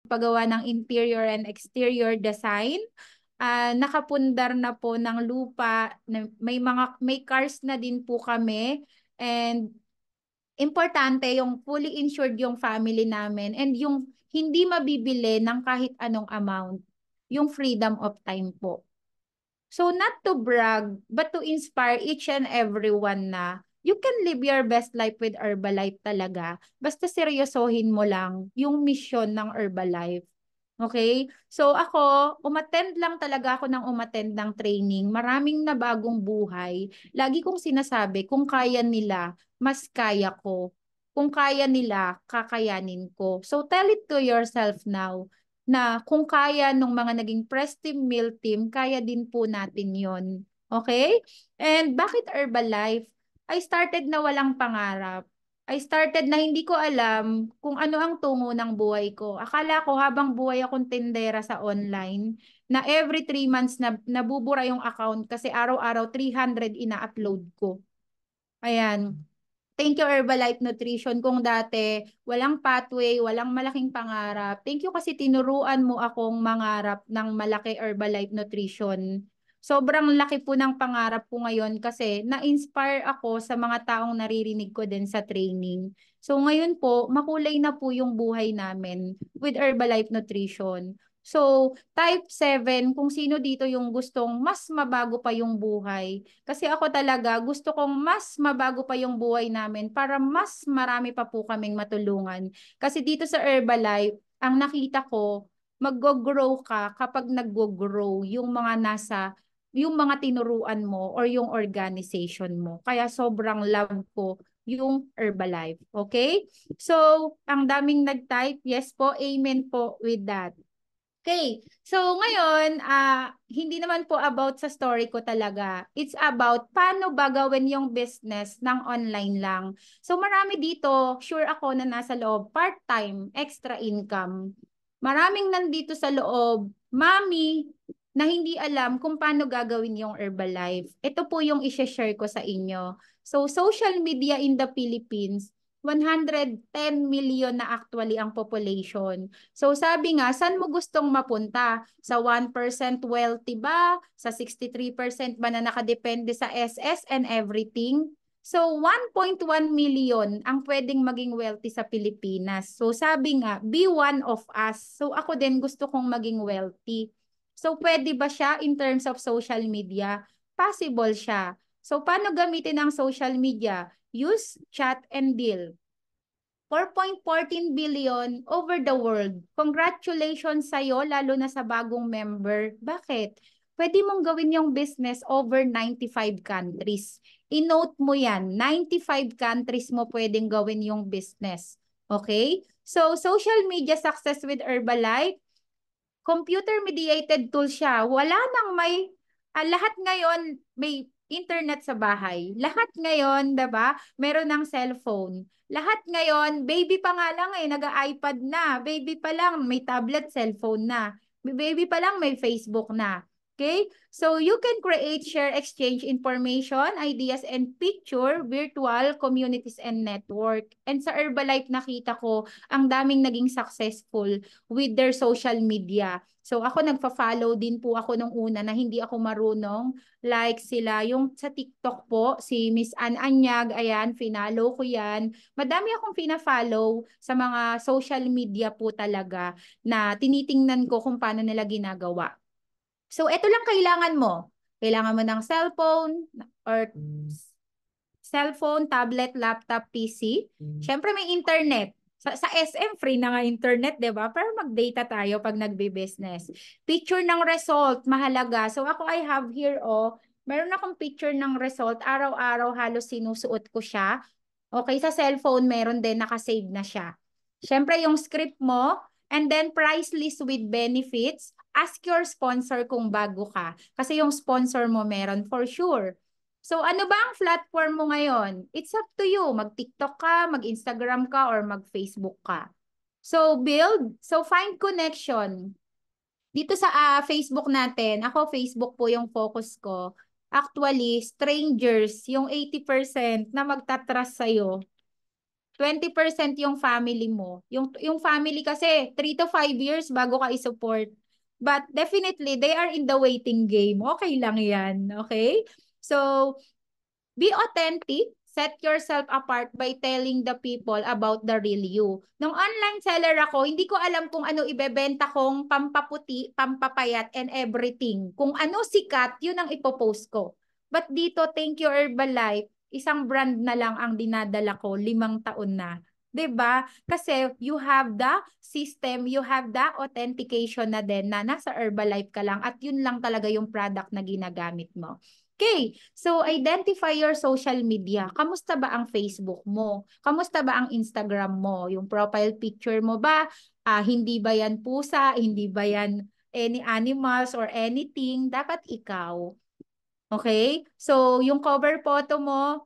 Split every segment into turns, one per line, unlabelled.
paggawa ng interior and exterior design. Nakapundar na po ng lupa, may cars na din po kami, and importante yung fully insured yung family namin, and yung hindi mabibili ng kahit anong amount, yung freedom of time po. So not to brag, but to inspire each and everyone na you can live your best life with Herbalife talaga. Basta seryosohin mo lang yung mission ng Herbalife. Okay? So ako, umattend lang talaga ako ng umattend ng training. Maraming nabagong buhay. Lagi kong sinasabi, kung kaya nila, mas kaya ko. Kung kaya nila, kakayanin ko. So tell it to yourself now na kung kaya nung mga naging press team, meal team, kaya din po natin yon. Okay? And bakit Herbalife? I started na walang pangarap. I started na hindi ko alam kung ano ang tungo ng buhay ko. Akala ko habang buhay akong tindera sa online, na every 3 months na nabubura yung account kasi araw-araw 300 ina-upload ko. Ayan. Thank you Herbalife Nutrition. Kung dati walang pathway, walang malaking pangarap. Thank you kasi tinuruan mo akong mangarap ng malaki Herbalife Nutrition. Sobrang laki po ng pangarap ko ngayon kasi na-inspire ako sa mga taong naririnig ko din sa training. So ngayon po, makulay na po yung buhay namin with Herbalife Nutrition. So, type 7, kung sino dito yung gustong mas mabago pa yung buhay. Kasi ako talaga, gusto kong mas mabago pa yung buhay namin para mas marami pa po kaming matulungan. Kasi dito sa Herbalife, ang nakita ko, mag-grow ka kapag nag-grow yung mga tinuruan mo or yung organization mo. Kaya sobrang love ko yung Herbalife. Okay? So, ang daming nag-type, yes po, amen po with that. Okay. So ngayon, hindi naman po about sa story ko talaga. It's about paano ba gawin yung business ng online lang. So marami dito, sure ako na nasa loob, part-time, extra income. Maraming nandito sa loob, mami, na hindi alam kung paano gagawin yung Herbalife. Ito po yung i-share ko sa inyo. So social media in the Philippines, 110 million na actually ang population. So sabi nga, saan mo gustong mapunta? Sa 1% wealthy ba? Sa 63% ba na nakadepende sa SS and everything? So 1.1 million ang pwedeng maging wealthy sa Pilipinas. So sabi nga, be one of us. So ako din gusto kong maging wealthy. So pwede ba siya in terms of social media? Possible siya. So paano gamitin ang social media? Use, chat, and deal. 4.14 billion over the world. Congratulations sa'yo, lalo na sa bagong member. Bakit? Pwede mong gawin yung business over 95 countries. I-note mo yan, 95 countries mo pwedeng gawin yung business. Okay? So, social media success with Herbalife, computer-mediated tool siya. Wala nang lahat ngayon may internet sa bahay. Lahat ngayon, 'di ba? Meron ng cellphone. Lahat ngayon, baby pa nga lang nag-iPad na. Baby pa lang, may tablet, cellphone na. Baby pa lang, may Facebook na. Okay? So you can create, share, exchange information, ideas, and picture, virtual communities and network. And sa Herbalife nakita ko, ang daming naging successful with their social media. So ako nagfa-follow din po ako nung una na hindi ako marunong. Like sila, yung sa TikTok po, si Miss Ann Anyag, ayan, finalo ko yan. Madami akong fina-follow sa mga social media po talaga na tinitingnan ko kung paano nila ginagawa. So ito lang kailangan mo. Kailangan mo ng cellphone, tablet, laptop, PC. Siyempre may internet. Sa SM, free na nga internet, di ba? Pero mag-data tayo pag nagbe-business. Picture ng result, mahalaga. So ako I have here, meron akong picture ng result. Araw-araw halos sinusuot ko siya. Okay, sa cellphone, meron din, nakasave na siya. Siyempre yung script mo, and then price list with benefits. Ask your sponsor kung bago ka. Kasi yung sponsor mo meron for sure. So ano ba ang platform mo ngayon? It's up to you. Mag-TikTok ka, mag-Instagram ka, or mag-Facebook ka. So build, so find connection. Dito sa Facebook natin, ako Facebook po yung focus ko. Actually, strangers, yung 80% na magtatrust sa'yo. 20% yung family mo. Yung family kasi 3 to 5 years bago ka i-support. But definitely, they are in the waiting game. Okay lang yan. Okay? So, be authentic. Set yourself apart by telling the people about the real you. Nung online seller ako, hindi ko alam kung ano ibebenta kong pampaputi, pampapayat, and everything. Kung ano sikat, yun ang ipopost ko. But dito, thank you Herbalife, isang brand na lang ang dinadala ko, 5 taon na. 'Di ba? Kasi you have the system, you have the authentication na din na nasa Herbalife ka lang at yun lang talaga yung product na ginagamit mo. Okay, so identify your social media. Kamusta ba ang Facebook mo? Kamusta ba ang Instagram mo? Yung profile picture mo ba? Hindi ba yan pusa? Hindi ba yan any animals or anything? Dapat ikaw. Okay? So, yung cover photo mo,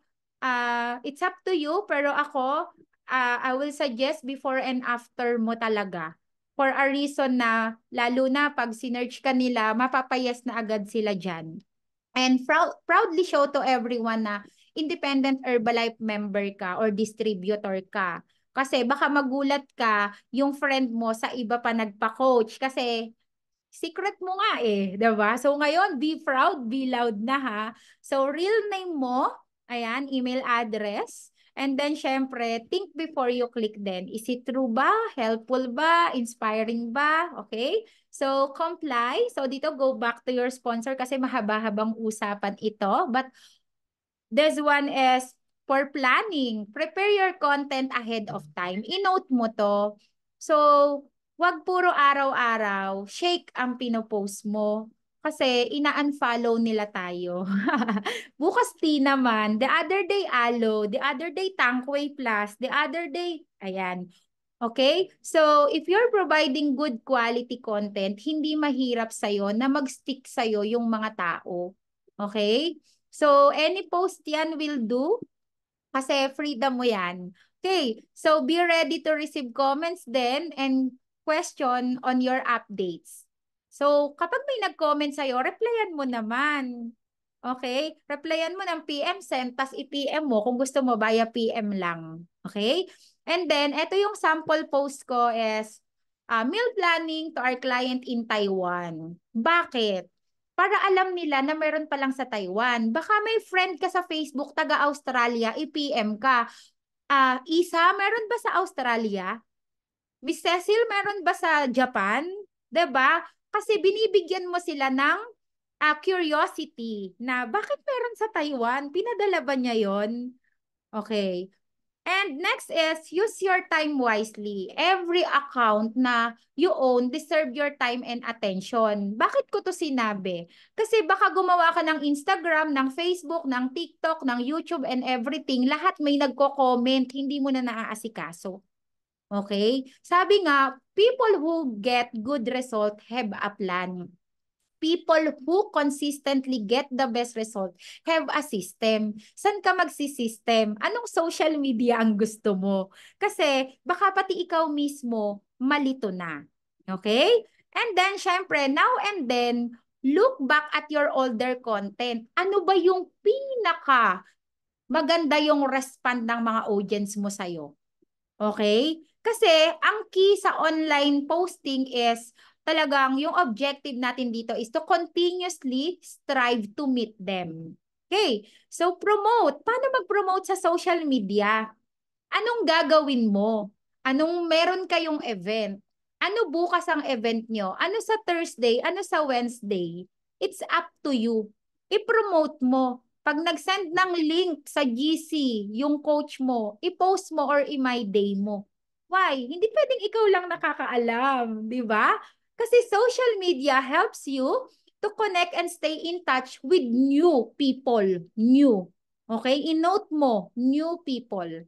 it's up to you. Pero ako, I will suggest before and after mo talaga. For a reason na, lalo na pag sinerch ka nila, mapapayas na agad sila dyan. And proudly show to everyone na independent Herbalife member ka or distributor ka. Kasi baka magulat ka, yung friend mo sa iba pa nagpa-coach. Kasi secret mo nga eh, 'di ba? So ngayon, be proud, be loud na ha. So real name mo, ayan, email address, and then syempre, think before you click then. Is it true ba? Helpful ba? Inspiring ba? Okay? So comply. So dito go back to your sponsor kasi mahaba-habang usapan ito. But this one is for planning. Prepare your content ahead of time. I-note mo to. So, wag puro araw-araw, shake ang pinopost mo. Kasi ina-unfollow nila tayo. Bukas tea naman. The other day alo. The other day Tankway Plus. The other day, ayan. Okay? So, if you're providing good quality content, hindi mahirap sa'yo na mag-stick sa'yo yung mga tao. Okay? So, any post yan will do kasi freedom mo yan. Okay, so be ready to receive comments then and question on your updates. So, kapag may nag-comment sa'yo, replyan mo naman. Okay? Replyan mo ng PM send, tas i-PM mo kung gusto mo via PM lang. Okay? And then, ito yung sample post ko is meal planning to our client in Taiwan. Bakit? Para alam nila na meron pa lang sa Taiwan. Baka may friend ka sa Facebook, taga-Australia, i-PM ka. Isa, meron ba sa Australia? Miss Cecil, meron ba sa Japan? 'Di ba? Kasi binibigyan mo sila ng curiosity na bakit meron sa Taiwan? Pinadala ba niya yon? Okay. And next is, use your time wisely. Every account na you own deserve your time and attention. Bakit ko to sinabi? Kasi baka gumawa ka ng Instagram, ng Facebook, ng TikTok, ng YouTube and everything. Lahat may nagko-comment, hindi mo na naaasikaso. Okay? Sabi nga, people who get good result have a plan. People who consistently get the best result have a system. San ka magsisystem? Anong social media ang gusto mo? Kasi baka pati ikaw mismo malito na. Okay? And then, syempre, now and then, look back at your older content. Ano ba yung pinaka maganda yung respond ng mga audience mo sa'yo? Okay? Kasi ang key sa online posting is talagang yung objective natin dito is to continuously strive to meet them. Okay? So promote. Paano mag-promote sa social media? Anong gagawin mo? Anong meron kayong event? Ano bukas ang event nyo? Ano sa Thursday? Ano sa Wednesday? It's up to you. I-promote mo. Pag nag-send ng link sa GC, yung coach mo, i-post mo or i-my day mo. Why? Hindi pwedeng ikaw lang nakakaalam, di ba? Kasi social media helps you to connect and stay in touch with new people. New. Okay? I-note mo, new people.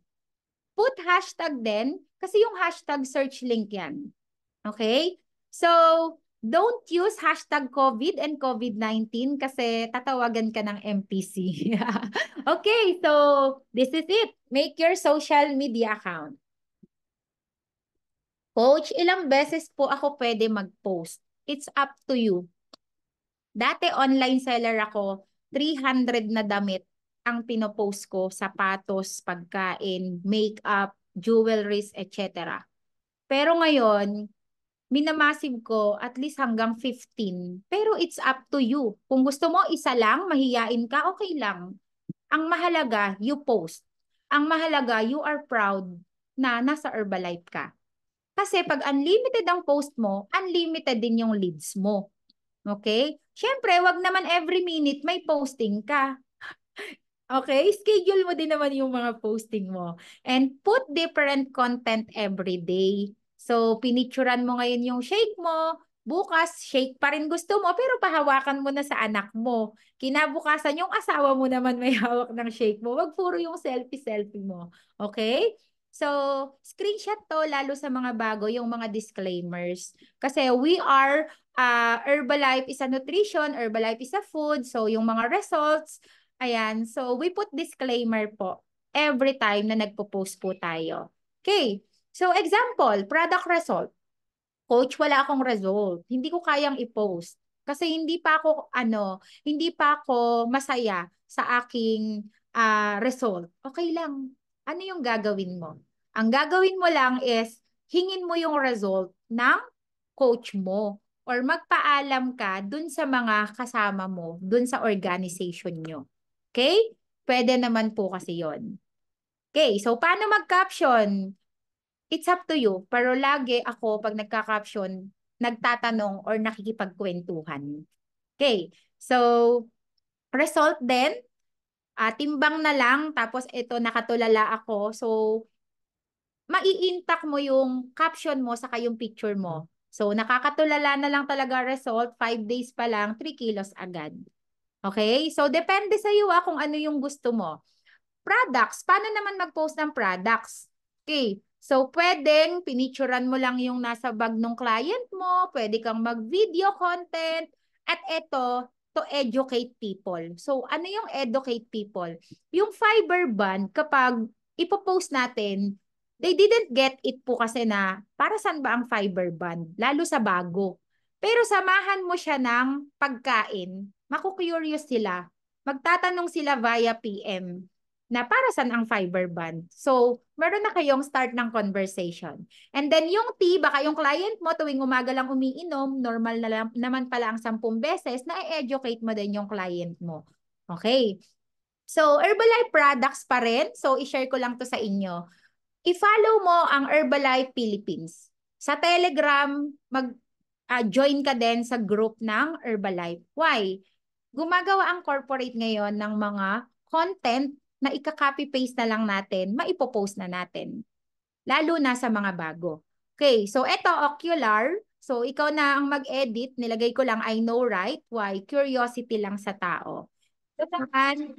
Put hashtag din, kasi yung hashtag search link yan. Okay? So, don't use hashtag COVID and COVID-19 kasi tatawagan ka ng MPC. Okay, so this is it. Make your social media account. Coach, ilang beses po ako pwede mag-post? It's up to you. Dati online seller ako, 300 na damit ang pinopost ko, sapatos, pagkain, makeup, jewelries, etc. Pero ngayon, minamassive ko at least hanggang 15. Pero it's up to you. Kung gusto mo isa lang, mahiyain ka, okay lang. Ang mahalaga, you post. Ang mahalaga, you are proud na nasa Herbalife ka. Kasi pag unlimited ang post mo, unlimited din yung leads mo. Okay? Siyempre, wag naman every minute may posting ka. Okay? Schedule mo din naman yung mga posting mo. And put different content every day. So, pinicturan mo ngayon yung shake mo. Bukas, shake pa rin gusto mo, pero pahawakan mo na sa anak mo. Kinabukasan, yung asawa mo naman may hawak ng shake mo. Wag puro yung selfie-selfie mo. Okay? So, screenshot to lalo sa mga bago, yung mga disclaimers. Kasi we are, Herbalife is a nutrition, Herbalife is a food. So, yung mga results, ayan. So, we put disclaimer po every time na nagpo-post po tayo. Okay. So, example, product result. Coach, wala akong result. Hindi ko kayang i-post. Kasi hindi pa ako masaya sa aking result. Okay lang. Ano yung gagawin mo? Ang gagawin mo lang is, hingin mo yung result ng coach mo or magpaalam ka dun sa mga kasama mo, dun sa organization nyo. Okay? Pwede naman po kasi yon. Okay, so paano mag-caption? It's up to you. Pero lagi ako, pag nagka-caption, nagtatanong or nakikipagkwentuhan. Okay. So, result din, timbang na lang, tapos ito, nakatulala ako. So, mai-intact mo yung caption mo saka yung picture mo. So, nakakatulala na lang talaga result, 5 days pa lang, 3 kilos agad. Okay? So, depende sa iyo kung ano yung gusto mo. Products. Paano naman mag-post ng products? Okay. So, pwedeng pinicturan mo lang yung nasa bag ng client mo. Pwede kang mag-video content. At ito, to educate people. So, ano yung educate people? Yung fiber band, kapag ipopost natin, they didn't get it po kasi na para saan ba ang fiber band? Lalo sa bago. Pero samahan mo siya ng pagkain. Maku-curious sila. Magtatanong sila via PM na para saan ang fiber band. So, meron na kayong start ng conversation. And then yung tea, baka yung client mo tuwing umaga lang umiinom, normal na lang, naman pala ang 10 beses, na-educate mo din yung client mo. Okay. So, Herbalife products pa rin. So, i-share ko lang to sa inyo. I-follow mo ang Herbalife Philippines. Sa Telegram, join ka din sa group ng Herbalife. Why? Gumagawa ang corporate ngayon ng mga content na ika-copy-paste na lang natin, maipopost na natin. Lalo na sa mga bago. Okay, so eto, ocular. So, ikaw na ang mag-edit. Nilagay ko lang, I know, right? Why? Curiosity lang sa tao. So, saan?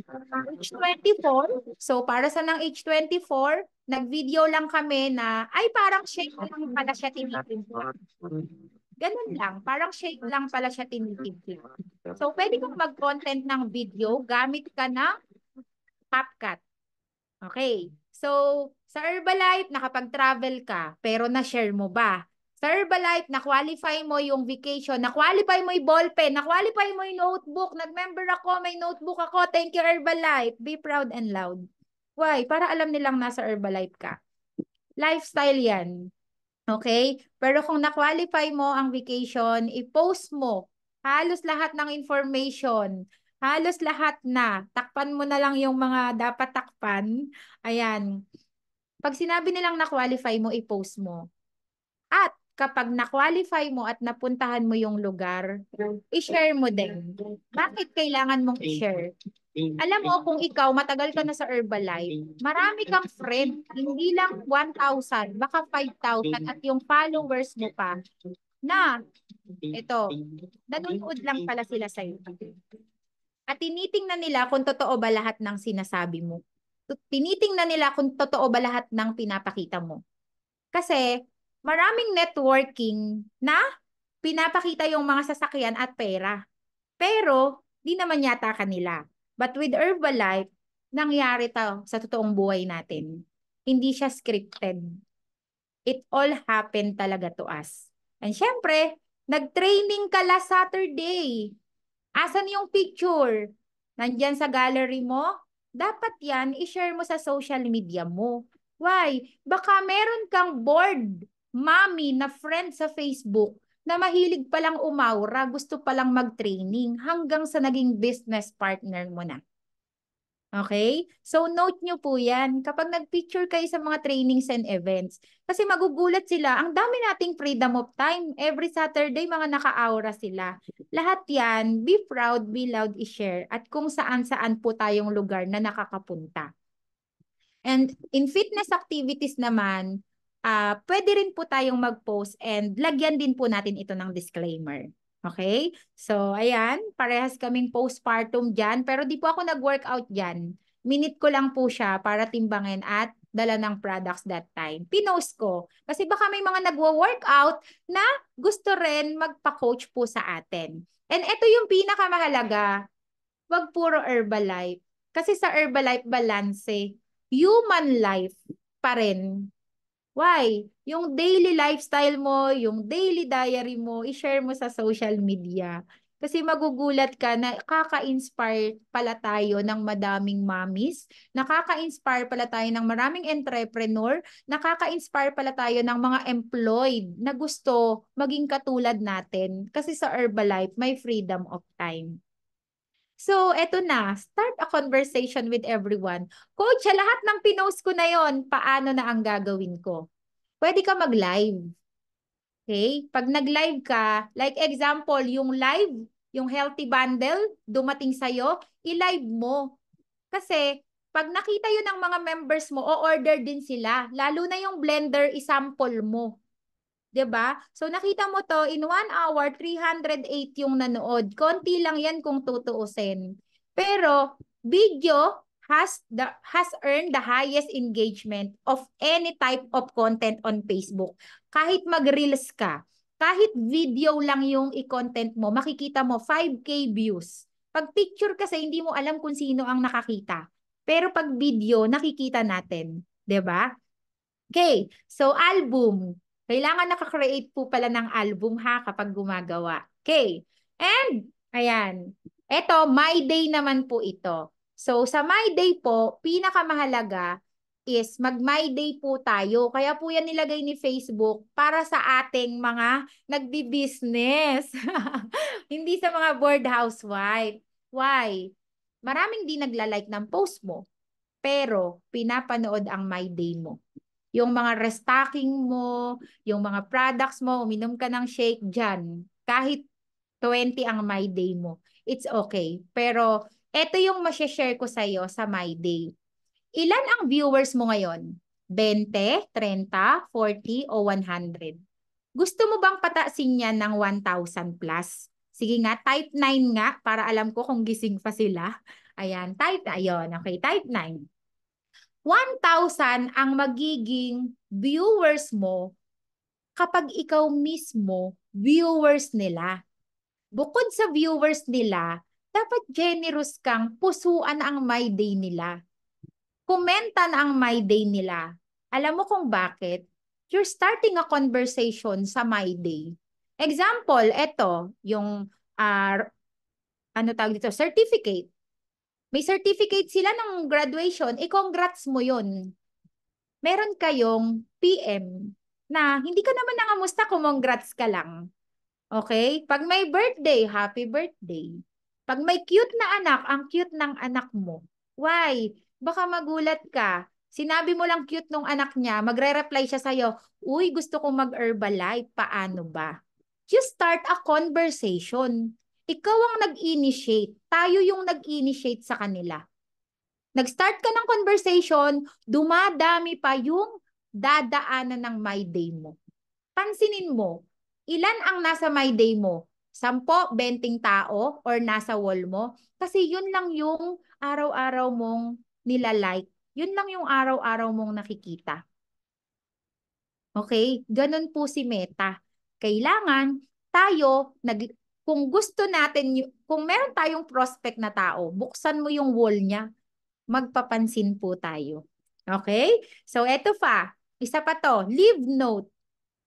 H24. So, para sa ng H24, nag-video lang kami na, ay, parang shake lang pala siya tinitimpla. Ganun lang. Parang shake lang pala siya tinitimpla. So, pwede kang mag-content ng video gamit ka ng CapCut. Okay. So, sa Herbalife, nakapag-travel ka, pero na-share mo ba? Sa Herbalife, na-qualify mo yung vacation, na-qualify mo yung ballpen, na-qualify mo yung notebook, nag-member ako, may notebook ako, thank you Herbalife. Be proud and loud. Why? Para alam nilang nasa Herbalife ka. Lifestyle yan. Okay? Pero kung na-qualify mo ang vacation, i-post mo halos lahat ng information. Halos lahat na. Takpan mo na lang yung mga dapat takpan. Ayan. Pag sinabi nilang na-qualify mo, i-post mo. At kapag na-qualify mo at napuntahan mo yung lugar, i-share mo din. Bakit kailangan mong i-share? Alam mo, kung ikaw matagal ka na sa Herbalife, marami kang friend, hindi lang 1,000, baka 5,000 at yung followers mo pa na ito, nanonood lang pala sila sa'yo. At tinitingnan nila kung totoo ba lahat ng sinasabi mo. Tinitingnan nila kung totoo ba lahat ng pinapakita mo. Kasi maraming networking na pinapakita yung mga sasakyan at pera. Pero, di naman yata kanila. But with Herbalife, nangyari to sa totoong buhay natin. Hindi siya scripted. It all happened talaga to us. And syempre, nag-training ka last Saturday. Asan yung picture? Nandyan sa gallery mo? Dapat yan, i-share mo sa social media mo. Why? Baka meron kang bored mommy na friend sa Facebook na mahilig palang umawra, gusto palang mag-training hanggang sa naging business partner mo na. Okay? So note nyo po yan kapag nag-picture kayo sa mga trainings and events. Kasi magugulat sila, ang dami nating freedom of time. Every Saturday, mga naka-aura sila. Lahat yan, be proud, be loud, i-share. At kung saan-saan po tayong lugar na nakakapunta. And in fitness activities naman, pwede rin po tayong mag-post and lagyan din po natin ito ng disclaimer. Okay? So, ayan, parehas kaming postpartum dyan, pero di po ako nag-workout dyan. Minute ko lang po siya para timbangin at dala ng products that time. Pinost ko. Kasi baka may mga nagwo-workout na gusto rin magpa-coach po sa atin. And ito yung pinakamahalaga, wag puro Herbalife. Kasi sa Herbalife balance, human life pa rin. Why? Yung daily lifestyle mo, yung daily diary mo, i-share mo sa social media. Kasi magugulat ka na kaka-inspire pala tayo ng madaming mommies, nakaka-inspire pala tayo ng maraming entrepreneur, nakaka-inspire pala tayo ng mga employed na gusto maging katulad natin. Kasi sa Herbalife, may freedom of time. So, eto na. Start a conversation with everyone. Coach, sa lahat ng pinost ko na yon, paano na ang gagawin ko? Pwede ka mag-live. Okay? Pag nag-live ka, like example, yung live, yung healthy bundle, dumating sa'yo, i-live mo. Kasi, pag nakita yun ng mga members mo, o-order din sila. Lalo na yung blender, isample mo. 'Di ba? So nakita mo to, in 1 hour, 308 yung nanood. Konti lang yan kung tutuusin. Pero video has earned the highest engagement of any type of content on Facebook. Kahit mag-reels ka, kahit video lang yung i-content mo, makikita mo 5K views. Pag picture kasi hindi mo alam kung sino ang nakakita. Pero pag video, nakikita natin, 'di ba? Okay, so album. Kailangan nakakreate po pala ng album ha kapag gumagawa. Okay, and ayan. Ito, My Day naman po ito. So sa My Day po, pinakamahalaga is mag-My Day po tayo. Kaya po yan nilagay ni Facebook para sa ating mga nagbi-business. Hindi sa mga bored housewife. Why? Maraming di nagla-like ng post mo, pero pinapanood ang My Day mo. Yung mga restocking mo, yung mga products mo, uminom ka ng shake dyan. Kahit 20 ang My Day mo, it's okay. Pero ito yung share ko sa'yo sa My Day. Ilan ang viewers mo ngayon? 20, 30, 40 o 100? Gusto mo bang pataasin yan ng 1,000 plus? Sige nga, type 9 nga para alam ko kung gising pa sila. Ayan, type, ayun, okay, type 9. 1,000 ang magiging viewers mo kapag ikaw mismo viewers nila. Bukod sa viewers nila, dapat generous kang pusuan ang My Day nila. Komenta na ang My Day nila. Alam mo kung bakit? You're starting a conversation sa My Day. Example, ito, yung ano tawag dito, certificate. May certificate sila ng graduation, congrats mo yun. Meron kayong PM na hindi ka naman nangamusta, congrats ka lang. Okay? Pag may birthday, happy birthday. Pag may cute na anak, ang cute ng anak mo. Why? Baka magulat ka. Sinabi mo lang cute nung anak niya, magre-reply siya sa'yo, uy, gusto kong mag-Herbalife, paano ba? Just start a conversation. Ikaw ang nag-initiate. Tayo yung nag-initiate sa kanila. Nag-start ka ng conversation, dumadami pa yung dadaanan ng My Day mo. Pansinin mo, ilan ang nasa My Day mo? 10, 20 tao or nasa wall mo? Kasi yun lang yung araw-araw mong nilalike. Yun lang yung araw-araw mong nakikita. Okay? Ganun po si Meta. Kailangan tayo, kung gusto natin, kung meron tayong prospect na tao, buksan mo yung wall niya, magpapansin po tayo. Okay? So, eto pa. Isa pa to, leave note.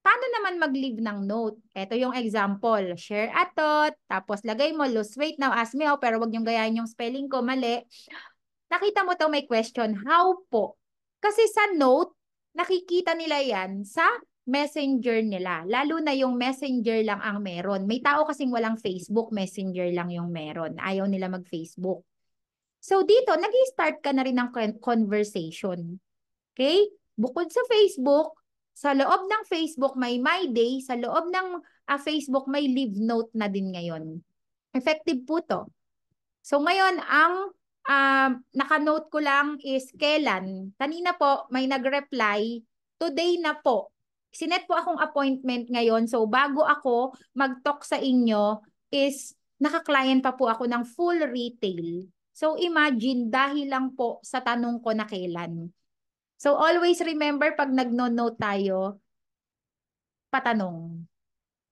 Paano naman mag-leave ng note? Ito yung example. Share a thought, tapos lagay mo, lose weight now, ask me how, pero wag niyong gayahin yung spelling ko, mali. Nakita mo to may question, how po? Kasi sa note, nakikita nila yan sa messenger nila. Lalo na yung messenger lang ang meron. May tao kasing walang Facebook, messenger lang yung meron. Ayaw nila mag-Facebook. So dito, nag-start ka na rin ng conversation. Okay? Bukod sa Facebook, sa loob ng Facebook may My Day, sa loob ng Facebook may Leave Note na din ngayon. Effective po to. So ngayon, ang naka-note ko lang is kailan. Kanina po, may nag-reply, today na po. Sinet po akong appointment ngayon. So bago ako mag-talk sa inyo is naka-client pa po ako ng full retail. So imagine, dahil lang po sa tanong ko na kailan. So always remember pag nagno-note tayo, patanong.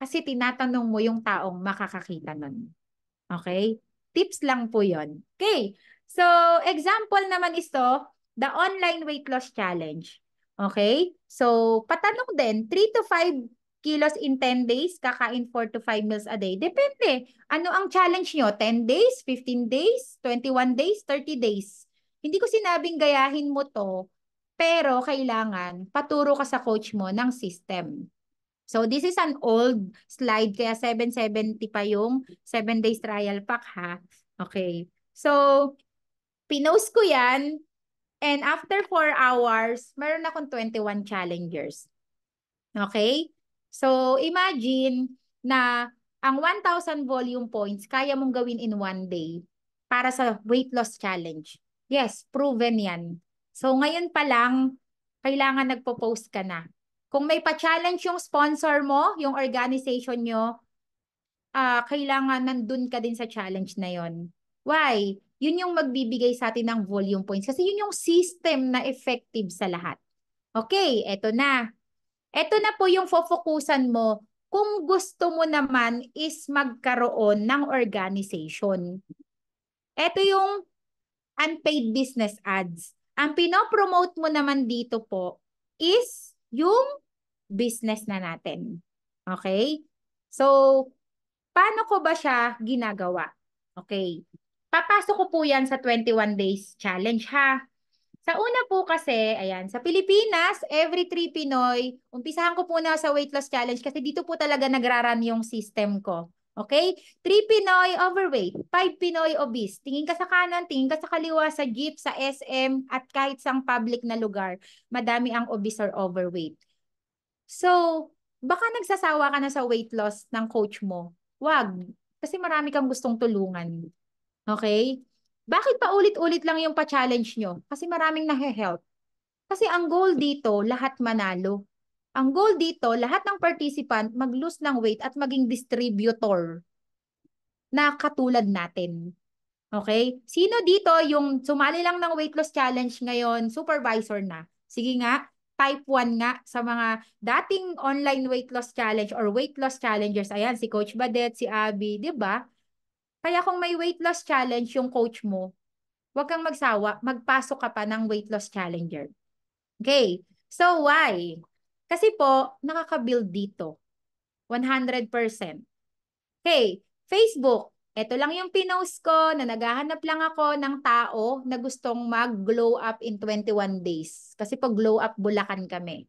Kasi tinatanong mo yung taong makakakita nun. Okay? Tips lang po yon. Okay. So, example naman is to, the online weight loss challenge. Okay? So, patanong din, 3 to 5 kilos in 10 days, kakain 4 to 5 meals a day. Depende. Ano ang challenge nyo? 10 days, 15 days, 21 days, 30 days. Hindi ko sinabing gayahin mo to, pero kailangan paturo ka sa coach mo ng system. So this is an old slide kaya 770 pa yung 7 days trial pack ha. Okay. So pinost ko yan and after 4 hours, meron akong 21 challengers. Okay? So imagine na ang 1,000 volume points kaya mong gawin in 1 day para sa weight loss challenge. Yes, proven yan. So ngayon pa lang, kailangan nagpo-post ka na. Kung may pa-challenge yung sponsor mo, yung organization nyo, kailangan nandun ka din sa challenge na yon. Why? Yun yung magbibigay sa atin ng volume points. Kasi yun yung system na effective sa lahat. Okay, eto na. Eto na po yung focusan mo kung gusto mo naman is magkaroon ng organization. Eto yung unpaid business ads. Ang pinopromote mo naman dito po is yung business na natin. Okay? So, paano ko ba siya ginagawa? Okay. Papasok ko po yan sa 21 days challenge ha. Sa una po kasi, ayan, sa Pilipinas, every 3 Pinoy, umpisahan ko po na sa weight loss challenge kasi dito po talaga nagraran yung system ko. Okay? 3 Pinoy overweight, 5 Pinoy obese. Tingin ka sa kanan, tingin ka sa kaliwa, sa jeep, sa SM, at kahit sa public na lugar, madami ang obese or overweight. So, baka nagsasawa ka na sa weight loss ng coach mo. Wag. Kasi marami kang gustong tulungan. Okay? Bakit pa ulit-ulit lang yung pa-challenge nyo? Kasi maraming nahe-help. Kasi ang goal dito, lahat manalo. Ang goal dito, lahat ng participant mag-lose ng weight at maging distributor na katulad natin. Okay? Sino dito yung sumali lang ng weight loss challenge ngayon, supervisor na? Sige nga, type 1 nga sa mga dating online weight loss challenge or weight loss challengers. Ayan, si Coach Badet, si Abby, di ba? Kaya kung may weight loss challenge yung coach mo, huwag kang magsawa, magpasok ka pa ng weight loss challenger. Okay, so why? Kasi po, nakaka-build dito. 100%. Okay, Facebook. Ito lang yung pinost ko na naghahanap lang ako ng tao na gustong mag-glow up in 21 days. Kasi pag glow up, Bulacan kami.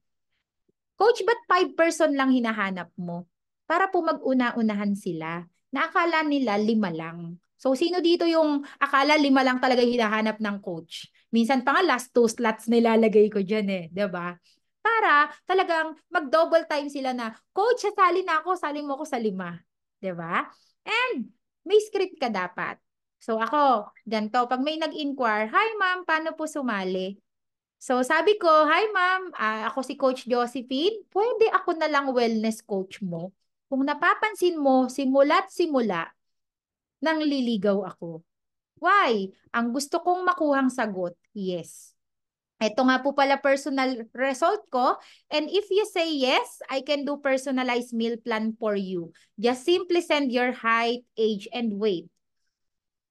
Coach, ba't 5 person lang hinahanap mo? Para po mag-una-unahan sila. Na akala nila 5 lang. So, sino dito yung akala 5 lang talaga hinahanap ng coach? Minsan pa nga last 2 slots nilalagay ko dyan eh. 'Di ba? Para talagang mag-double time sila na, Coach, sasali na ako, sali mo ako sa 5. 'Di ba? And may script ka dapat. So ako, ganito, pag may nag-inquire, hi ma'am, paano po sumali? So sabi ko, hi ma'am, ako si Coach Josephine. Pwede ako na lang wellness coach mo. Kung napapansin mo, simula't simula, nang liligaw ako. Why? Ang gusto kong makuhang sagot, yes. Ito nga po pala personal result ko. And if you say yes, I can do personalized meal plan for you. Just simply send your height, age, and weight.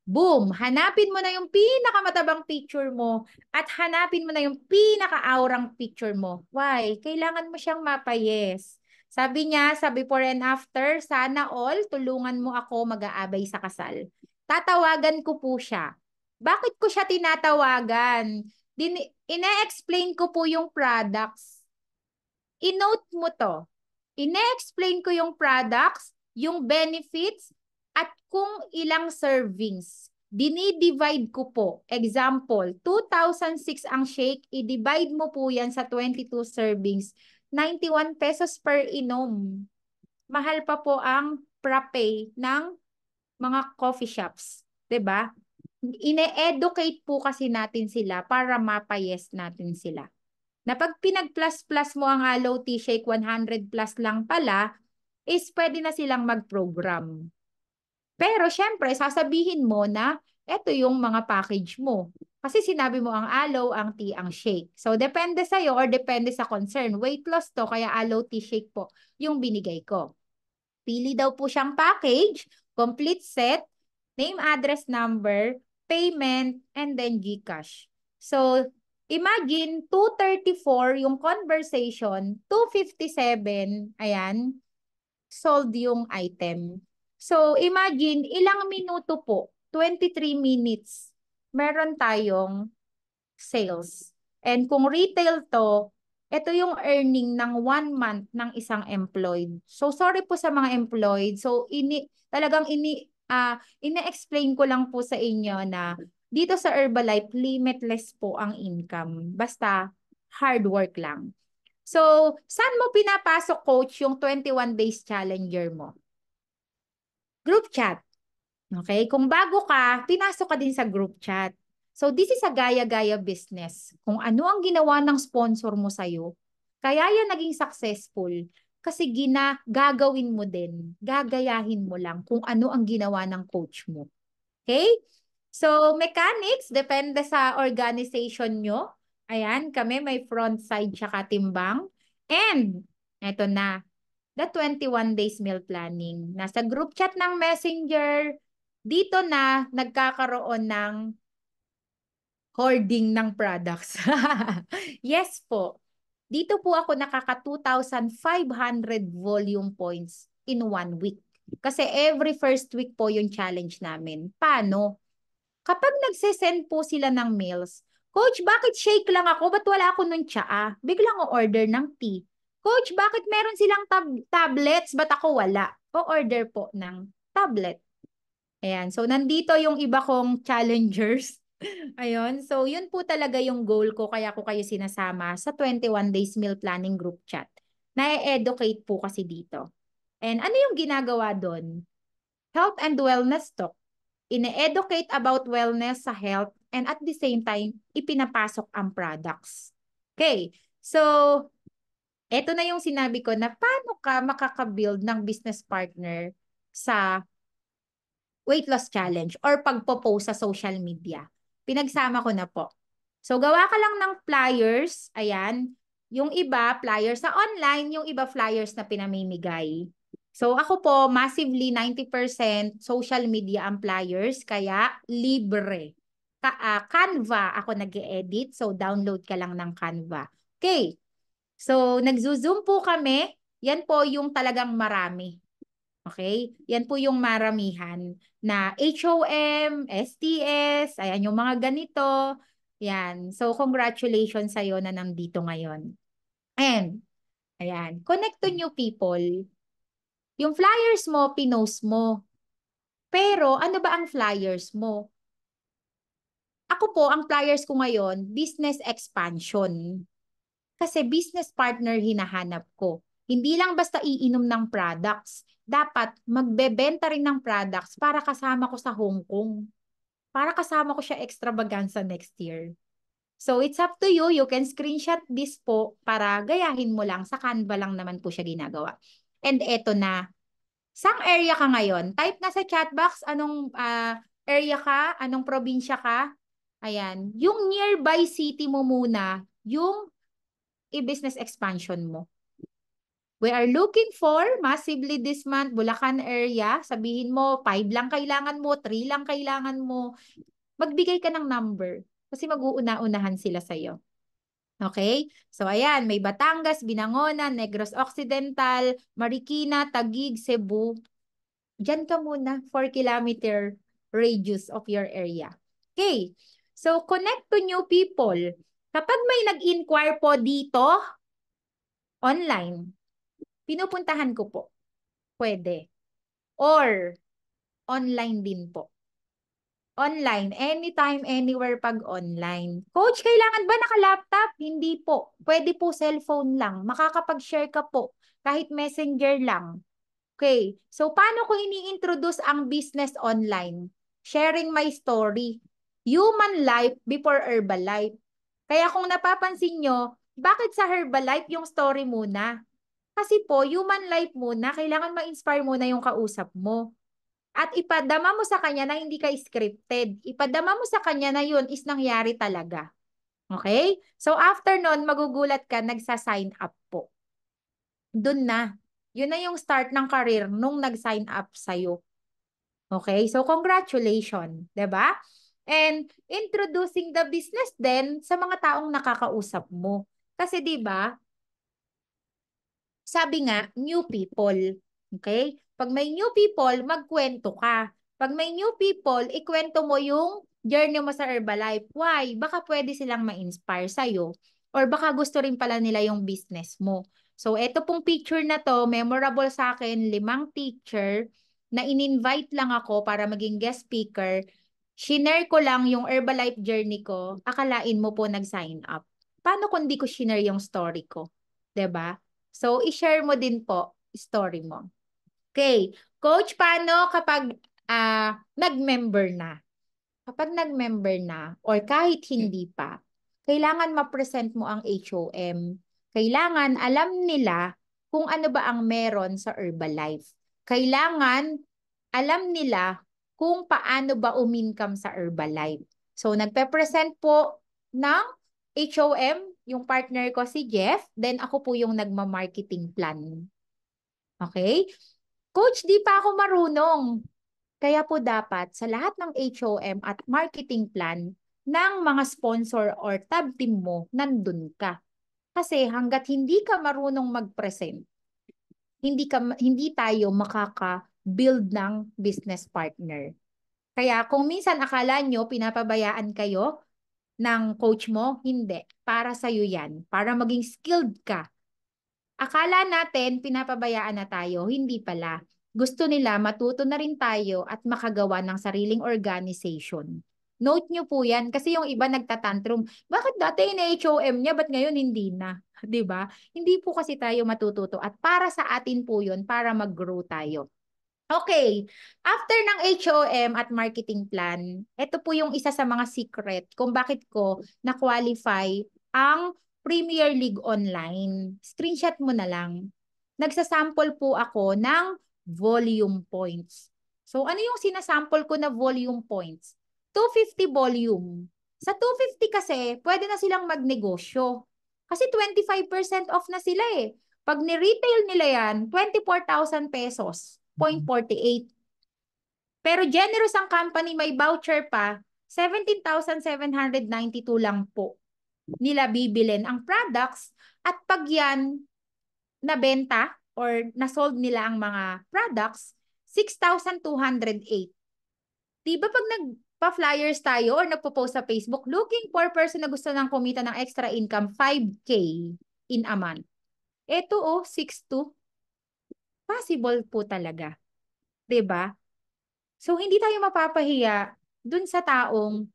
Boom! Hanapin mo na yung pinakamatabang picture mo at hanapin mo na yung pinaka-aurang picture mo. Why? Kailangan mo siyang mapayes. Sabi niya sa before and after, sana all tulungan mo ako mag-aabay sa kasal. Tatawagan ko po siya. Bakit ko siya tinatawagan? Ine-explain ko po yung products I-note mo to. Ine-explain ko yung products, yung benefits, at kung ilang servings. Dinidivide ko po. Example, 2,006 ang shake, i-divide mo po yan sa 22 servings. 91 pesos per inom. Mahal pa po ang frappe ng mga coffee shops. 'Di ba? Ine-educate po kasi natin sila para mapayes natin sila. Na pag pinag-plus-plus mo ang Aloe Tea Shake 100 plus lang pala, is pwede na silang mag-program. Pero syempre, sasabihin mo na ito yung mga package mo. Kasi sinabi mo ang aloe, ang tea, ang shake. So, depende sa'yo or depende sa concern. Weight loss to, kaya aloe tea shake po yung binigay ko. Pili daw po siyang package, complete set, name, address, number, payment, and then GCash. So, imagine 234 yung conversation, 257, ayan, sold yung item. So, imagine ilang minuto po, 23 minutes, meron tayong sales. And kung retail to, ito yung earning ng 1 month ng isang employed. So, sorry po sa mga employed. So, talagang ine-explain ko lang po sa inyo na dito sa Herbalife, limitless po ang income. Basta hard work lang. So, saan mo pinapasok, coach, yung 21 days challenger mo? Group chat. Okay? Kung bago ka, pinasok ka din sa group chat. So, this is a gaya-gaya business. Kung ano ang ginawa ng sponsor mo sa'yo, kaya yan naging successful kasi gagawin mo din, gagayahin mo lang kung ano ang ginawa ng coach mo. Okay? So, mechanics, depende sa organization nyo. Ayan, kami may front side tsaka timbang. And, eto na, the 21 days meal planning. Nasa group chat ng Messenger, dito na nagkakaroon ng hoarding ng products. Yes po. Dito po ako nakaka 2,500 volume points in 1 week. Kasi every first week po yung challenge namin. Paano? Kapag nagsesend po sila ng mails, Coach, bakit shake lang ako? Ba't wala ako nung tsaa? Biglang o-order ng tea. Coach, bakit meron silang tablets? Ba't ako wala? O-order po ng tablet. Ayan. So, nandito yung iba kong challengers. Ayun. So, yun po talaga yung goal ko. Kaya ko kayo sinasama sa 21 Days Meal Planning Group Chat. Na-educate po kasi dito. And ano yung ginagawa doon? Health and wellness talk. Ine-educate about wellness sa health and at the same time, ipinapasok ang products. Okay. So, eto na yung sinabi ko na paano ka makaka-build ng business partner sa weight loss challenge or pagpo-post sa social media. Pinagsama ko na po. So, gawa ka lang ng flyers. Ayan. Yung iba, flyers sa online. Yung iba, flyers na pinamimigay. So, ako po, massively 90% social media ang flyers. Kaya, libre. Canva, ako nag-edit. So, download ka lang ng Canva. Okay. So, nagzo-zoom po kami. Yan po yung talagang marami. Okay? Yan po yung maramihan na HOM, STS, ayan yung mga ganito. Yan. So, congratulations sa'yo na nandito ngayon. And, ayan, connect to new people. Yung flyers mo, pinost mo. Pero, ano ba ang flyers mo? Ako po, ang flyers ko ngayon, business expansion. Kasi business partner hinahanap ko. Hindi lang basta iinom ng products. Dapat magbebenta rin ng products para kasama ko sa Hong Kong. Para kasama ko siya extravaganza next year. So it's up to you. You can screenshot this po para gayahin mo lang. Sa Canva lang naman po siya ginagawa. And eto na. Saang area ka ngayon? Type na sa chat box anong area ka, anong probinsya ka. Ayan. Yung nearby city mo muna, yung i-business expansion mo. We are looking for massively this month, Bulacan area. Sabihin mo, 5 lang kailangan mo, 3 lang kailangan mo. Magbigay ka ng number kasi mag-uuna-unahan sila sa'yo. Okay? So, ayan, may Batangas, Binangonan, Negros Occidental, Marikina, Taguig, Cebu. Diyan ka muna, 4-kilometer radius of your area. Okay? So, connect to new people. Kapag may nag-inquire po dito, online. Pinupuntahan ko po. Pwede. Or online din po. Online, anytime, anywhere pag online. Coach, kailangan ba naka-laptop? Hindi po. Pwede po cellphone lang. Makakapag-share ka po. Kahit messenger lang. Okay. So, paano ko ini-introduce ang business online? Sharing my story. Human life before Herbalife. Kaya kung napapansin nyo, bakit sa Herbalife yung story muna? Kasi po, human life muna, kailangan ma-inspire muna yung kausap mo. At ipadama mo sa kanya na hindi ka scripted. Ipadama mo sa kanya na yun is nangyari talaga. Okay? So after nun, magugulat ka, nagsa-sign up po. Doon na. Yun na yung start ng career nung nag-sign up sa'yo. Okay? So congratulations. 'Di ba? And introducing the business then sa mga taong nakakausap mo. Kasi 'di ba, sabi nga, new people. Okay? Pag may new people, magkwento ka. Pag may new people, ikwento mo yung journey mo sa Herbalife. Why? Baka pwede silang ma-inspire sa'yo. Or baka gusto rin pala nila yung business mo. So, eto pong picture na to, memorable sa akin, 5 teacher na in-invite lang ako para maging guest speaker. Shinare ko lang yung Herbalife journey ko. Akalain mo po nag-sign up. Paano kung di ko shinare yung story ko? 'Di ba? So, i-share mo din po story mo. Okay. Coach, paano kapag nag-member na? Kapag nag-member na or kahit hindi pa, kailangan ma-present mo ang HOM. Kailangan alam nila kung ano ba ang meron sa Herbalife. Kailangan alam nila kung paano ba umincome sa Herbalife. So, nagpe-present po ng HOM, yung partner ko si Jeff, then ako po yung nagma-marketing plan. Okay? Coach, di pa ako marunong. Kaya po dapat sa lahat ng HOM at marketing plan ng mga sponsor or tab team mo, nandun ka. Kasi hanggat hindi ka marunong mag-present, hindi tayo makaka-build ng business partner. Kaya kung minsan akala nyo pinapabayaan kayo ng coach mo, hindi. Para sa'yo yan. Para maging skilled ka. Akala natin pinapabayaan na tayo, hindi pala. Gusto nila matuto na rin tayo at makagawa ng sariling organization. Note nyo po yan kasi yung iba nagtatantrum. Bakit dati in-HOM niya, ba't ngayon hindi na? 'Di ba? Hindi po kasi tayo matututo at para sa atin po yun, para mag-grow tayo. Okay. After ng HOM at marketing plan, ito po yung isa sa mga secret kung bakit ko na-qualify ang Premier League Online. Screenshot mo na lang. Nagsasample po ako ng volume points. So, ano yung sinasample ko na volume points? 250 volume. Sa 250 kasi, pwede na silang magnegosyo. Kasi 25% off na sila eh. Pag ni-retail nila yan, 24,000 pesos. 0.48. Pero generous ang company, may voucher pa, 17,792 lang po nila bibilin ang products at pag yan nabenta or nasold nila ang mga products, 6,208. Diba pag nagpa-flyers tayo or nagpo-post sa Facebook, looking for person na gusto nang kumita ng extra income, 5K in a month. Ito 6,200. Possible po talaga. 'Di ba? So, hindi tayo mapapahiya dun sa taong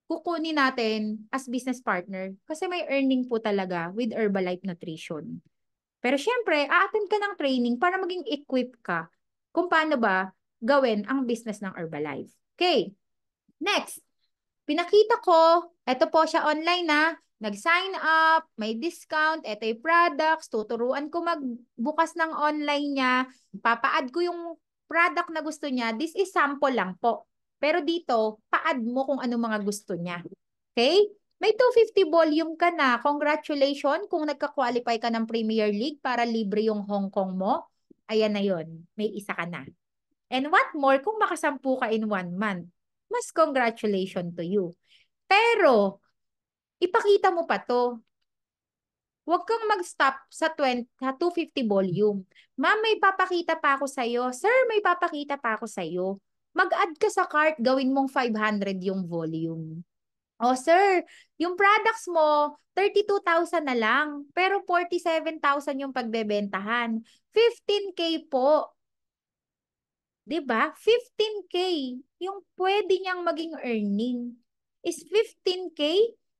kukunin natin as business partner kasi may earning po talaga with Herbalife Nutrition. Pero syempre, a-attend ka ng training para maging equipped ka kung paano ba gawin ang business ng Herbalife. Okay, next. Pinakita ko, eto po siya online na, nag-sign up, may discount, eto yung products, tuturuan ko magbukas ng online niya, papa-add ko yung product na gusto niya. This is sample lang po. Pero dito, pa-add mo kung ano mga gusto niya. Okay? May 250 volume ka na. Congratulations kung nagka-qualify ka ng Premier League para libre yung Hong Kong mo. Ayan na yon, may isa ka na. And what more kung makasampu ka in 1 month? Mas congratulations to you. Pero, ipakita mo pa to. Huwag kang mag-stop sa 250 volume. Ma'am, may papakita pa ako sa'yo. Sir, may papakita pa ako sa'yo. Mag-add ka sa cart, gawin mong 500 yung volume. O sir, yung products mo, 32,000 na lang. Pero 47,000 yung pagbebentahan. 15K po. 'Di ba? 15K yung pwede niyang maging earning. Is 15K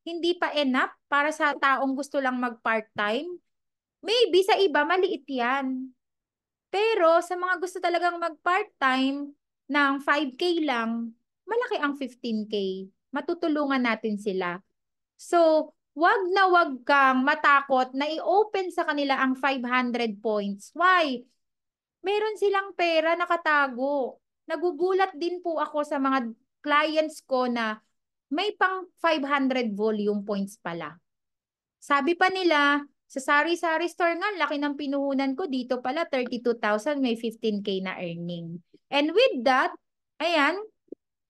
hindi pa enough para sa taong gusto lang mag-part-time? Maybe sa iba maliit 'yan. Pero sa mga gusto talagang mag-part-time ng 5K lang, malaki ang 15K. Matutulungan natin sila. So, wag kang matakot na i-open sa kanila ang 500 points. Why? Meron silang pera nakatago. Nagugulat din po ako sa mga clients ko na may pang 500 volume points pala. Sabi pa nila, sa sari-sari store nga, laki ng pinuhunan ko. Dito pala, 32,000, may 15K na earning. And with that, ayan,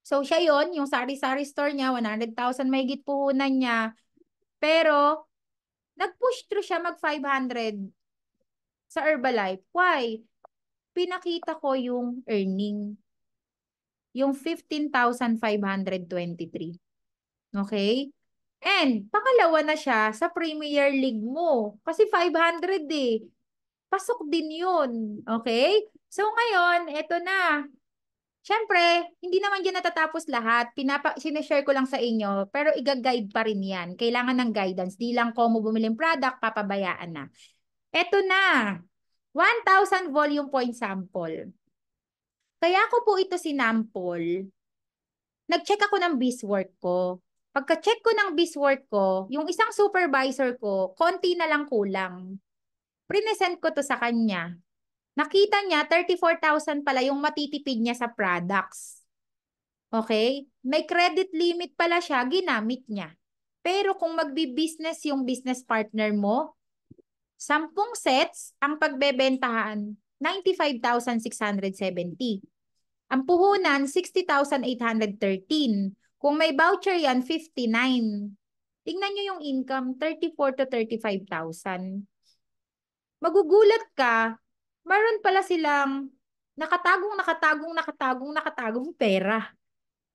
so siya yon yung sari-sari store niya, 100,000 may higit puhunan niya. Pero, nag-push through siya mag 500 sa Herbalife. Why? Pinakita ko yung earning. Yung 15,523. Okay? And pangalawa na siya sa Premier League mo. Kasi 500 eh. Pasok din yun. Okay? So ngayon, eto na. Siyempre, hindi naman yan natatapos lahat. Sineshare ko lang sa inyo, pero i-guide pa rin yan. Kailangan ng guidance. Di lang ko mo bumiling product, papabayaan na. Eto na. 1,000 volume point sample. Kaya ko po ito sinample. Nag-check ako ng BizWork ko. Pagka-check ko ng BizWork ko, yung isang supervisor ko, konti na lang kulang. Prinesent ko to sa kanya. Nakita niya, 34,000 pala yung matitipid niya sa products. Okay? May credit limit pala siya, ginamit niya. Pero kung magbi-business yung business partner mo, 10 sets ang pagbebentahan, 95,670. Ang puhunan, 60,813. Kung may voucher yan, 59. Tingnan nyo yung income, 34 to 35,000. Magugulat ka, meron pala silang nakatagong pera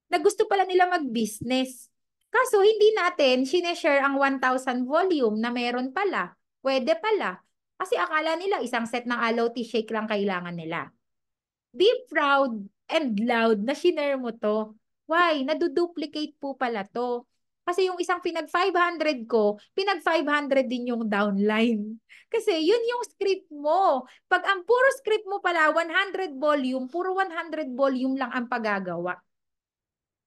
na gusto pala nila mag-business. Kaso hindi natin sineshare ang 1,000 volume na meron pala. Pwede pala. Kasi akala nila isang set ng aloe tea shake lang kailangan nila. Be proud and loud na shinare mo to. Why? Naduduplicate po pala to. Kasi yung isang pinag 500 ko, pinag 500 din yung downline. Kasi yun yung script mo. Pag ang puro script mo pala, 100 volume, puro 100 volume lang ang paggagawa.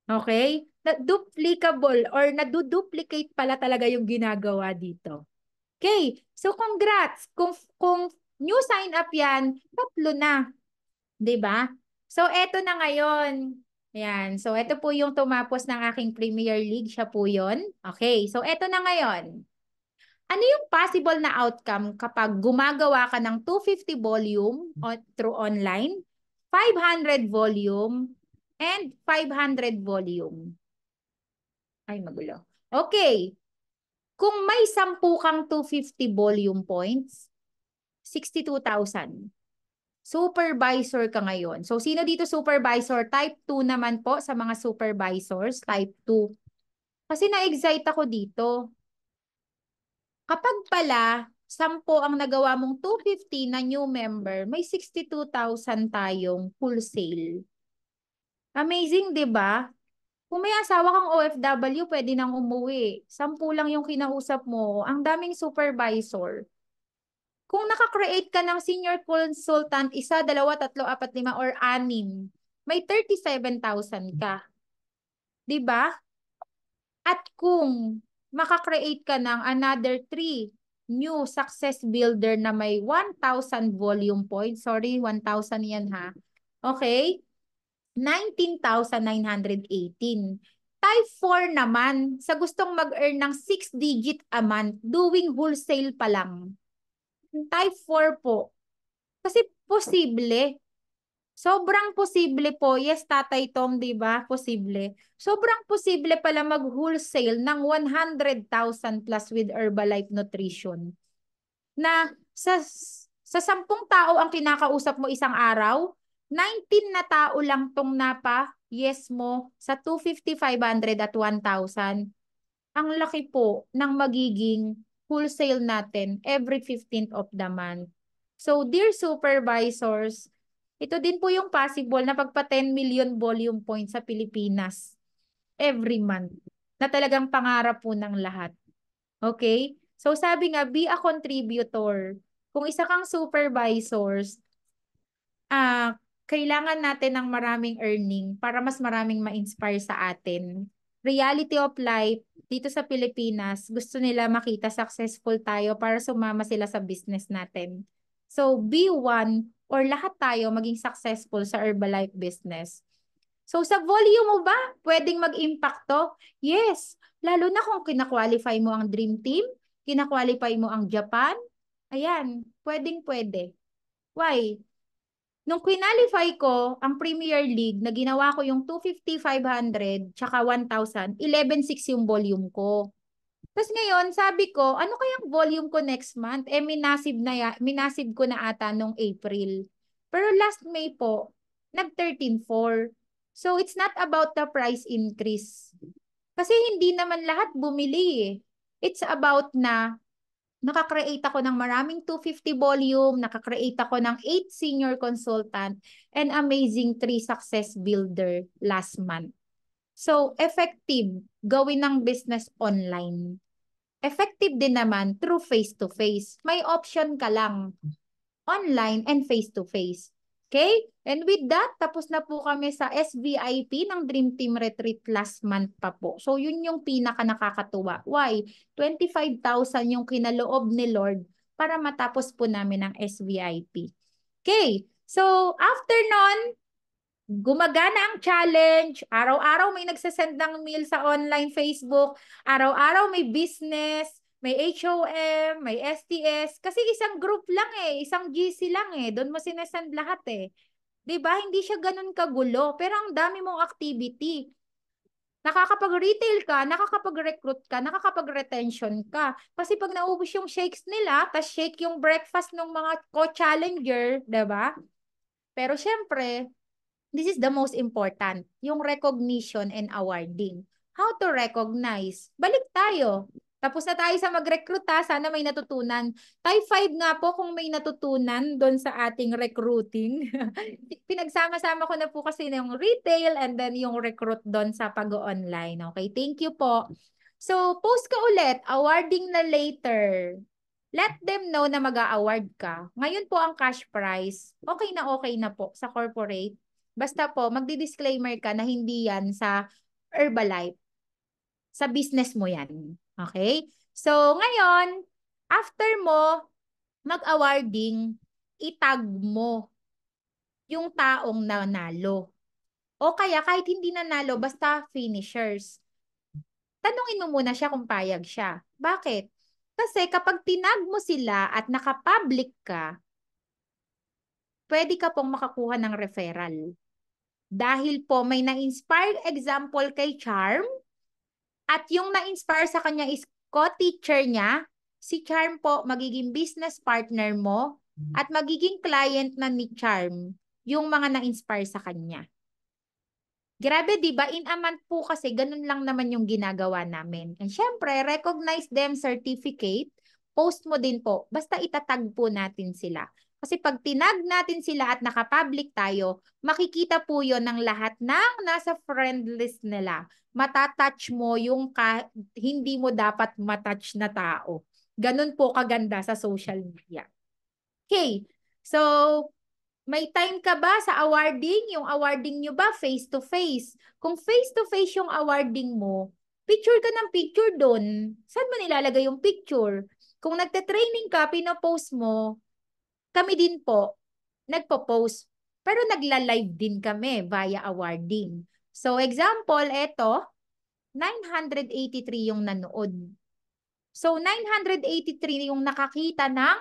Okay? Na-duplicable or naduduplicate pala talaga yung ginagawa dito. Okay, so congrats. Kung new sign up yan, 3 na. 'Di ba? So eto na ngayon. Ayan. So eto po yung tumapos ng aking Premier League. Siya po 'yon. Okay. So eto na ngayon. Ano yung possible na outcome kapag gumagawa ka ng 250 volume through online, 500 volume, and 500 volume? Ay, magulo. Okay. Kung may 10 kang 250 volume points, 62,000. Supervisor ka ngayon. So, sino dito supervisor? Type 2 naman po sa mga supervisors. Type 2. Kasi na-excite ako dito. Kapag pala, 10 ang nagawa mong 250 na new member, may 62,000 tayong full sale. Amazing, di ba? Kung may asawa kang OFW, pwede nang umuwi. 10 lang yung kinausap mo. Ang daming supervisor. Kung naka-create ka ng senior consultant, 1, 2, 3, 4, 5, or 6, may 37,000 ka. 'Di ba? At kung maka-create ka ng another 3 new success builder na may 1,000 volume points, sorry, 1,000 yan ha. Okay? 19,918. Type 4 naman, sa gustong mag-earn ng 6-digit a month, doing wholesale pa lang. Type 4 po. Kasi posible. Sobrang posible po. Yes, Tatay Tom, di ba? Posible. Sobrang posible pala mag-wholesale ng 100,000 plus with Herbalife Nutrition. Na sa 10 tao ang kinakausap mo isang araw, 19 na tao lang tong napa, yes mo, sa 250, 500 at 1,000. ang laki po ng magiging wholesale natin every 15th of the month. So, dear supervisors, ito din po yung possible na pagpa 10 million volume points sa Pilipinas every month na talagang pangarap po ng lahat. Okay? So, sabi nga, be a contributor. Kung isa kang supervisors, kailangan natin ng maraming earning para mas maraming ma-inspire sa atin. Reality of life, dito sa Pilipinas, gusto nila makita successful tayo para sumama sila sa business natin. So, be one or lahat tayo maging successful sa Herbalife business. So, sa volume mo ba, pwedeng mag-impact to? Yes. Lalo na kung kina-qualify mo ang Dream Team, kina-qualify mo ang Japan. Ayan, pwedeng-pwede. Why? Nung qualify ko, ang Premier League, na ginawa ko yung 250, 500, tsaka 1,000, 11,600 yung volume ko. Tapos ngayon, sabi ko, ano kayang volume ko next month? Eh, minasib ko na ata nung April. Pero last May po, nag 13,400. So, it's not about the price increase. Kasi hindi naman lahat bumili eh. It's about na nakakreate ako ng maraming 250 volume, nakakreate ako ng 8 senior consultant, and amazing 3 success builder last month. So, effective gawin ng business online. Effective din naman through face-to-face. May option ka lang, online and face-to-face. Okay? And with that, tapos na po kami sa SVIP ng Dream Team Retreat last month pa po. So, yun yung pinaka nakakatuwa. Why? 25,000 yung kinaloob ni Lord para matapos po namin ang SVIP. Okay. So, after nun, gumagana ang challenge. Araw-araw may nagsasend ng mail sa online Facebook. Araw-araw may business, may HOM, may STS. Kasi isang group lang eh, isang GC lang eh. Doon mo sinesend lahat eh. 'Di ba? Hindi siya ganun kagulo, pero ang dami mong activity. Nakakapag-retail ka, nakakapag-recruit ka, nakakapag-retention ka. Kasi pag naubos yung shakes nila, tas shake yung breakfast ng mga co-challenger, 'di ba? Pero syempre, this is the most important, yung recognition and awarding. How to recognize? Balik tayo. Tapos na tayo sa mag-recruit ha. Sana may natutunan. Type 5 nga po kung may natutunan doon sa ating recruiting. Pinagsama-sama ko na po kasi yung retail and then yung recruit doon sa pag-online. Okay, thank you po. So, post ka ulit. Awarding na later. Let them know na mag-a-award ka. Ngayon po ang cash prize. Okay na po sa corporate. Basta po, magdi-disclaimer ka na hindi yan sa Herbalife. Sa business mo yan. Okay? So, ngayon, after mo mag-awarding, itag mo yung taong nanalo. O kaya kahit hindi nanalo, basta finishers. Tanungin mo muna siya kung payag siya. Bakit? Kasi kapag tinag mo sila at nakapublic ka, pwede ka pong makakuha ng referral. Dahil po may na-inspired example kay Charm at yung na-inspire sa kanya is co-teacher niya, si Charm po magiging business partner mo at magiging client na ni Charm yung mga na-inspire sa kanya. Grabe, di ba? In a month po kasi, ganun lang naman yung ginagawa namin. And syempre, recognize them certificate, post mo din po. Basta itatag po natin sila. Kasi pag tinag natin sila at nakapublic tayo, makikita po yon ng lahat ng nasa friend list nila. Matatouch mo yung hindi mo dapat matouch na tao. Ganun po kaganda sa social media. Okay, so may time ka ba sa awarding? Yung awarding nyo ba face-to-face? Kung face-to-face yung awarding mo, picture ka ng picture doon. Saan mo nilalagay yung picture? Kung nagte-training ka, pinopost mo, kami din po, nagpo-post. Pero nagla-live din kami via awarding. So example, eto, 983 yung nanood. So 983 yung nakakita ng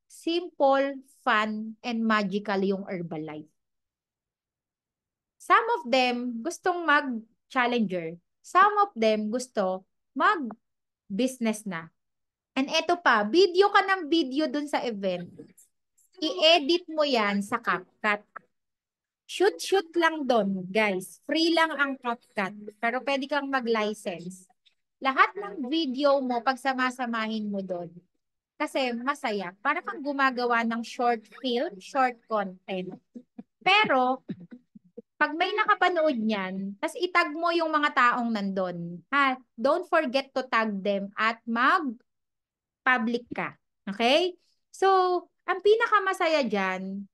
simple, fun, and magical yung Herbalife. Some of them gustong mag-challenger. Some of them gusto mag-business na. And eto pa, video ka ng video dun sa event. I-edit mo yan sa CapCut. Shoot lang dun, guys. Free lang ang CapCut. Pero pwede kang mag-license. lahat ng video mo, pagsamasamahin mo doon. Kasi masaya. Para kang gumagawa ng short film, short content. Pero, pag may nakapanood niyan, tas itag mo yung mga taong nandun. Ha? Don't forget to tag them at mag-public ka. Okay? So, ang pinakamasaya dyan,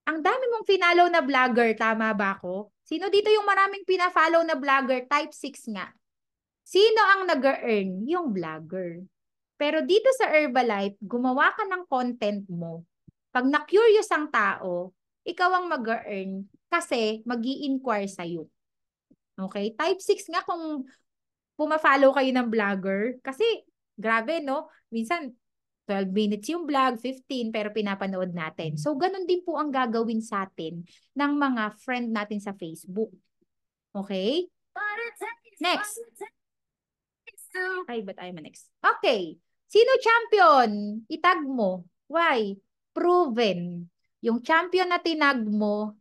ang dami mong finalo na vlogger, tama ba ako? Sino dito yung maraming pina-follow na vlogger? Type 6 nga. Sino ang nag-earn? Yung vlogger. Pero dito sa Herbalife, gumawa ka ng content mo. Pag na-curious ang tao, ikaw ang mag-earn kasi mag inquire sa'yo. Okay? Type 6 nga kung puma-follow kayo ng vlogger. Kasi, grabe, no? Minsan, 12 minutes yung vlog, 15, pero pinapanood natin. So, ganun din po ang gagawin sa atin ng mga friend natin sa Facebook. Okay? Next. Ay, ba't I'm next? Okay. Sino champion? Itag mo. Why? Proven. Yung champion na tinag mo,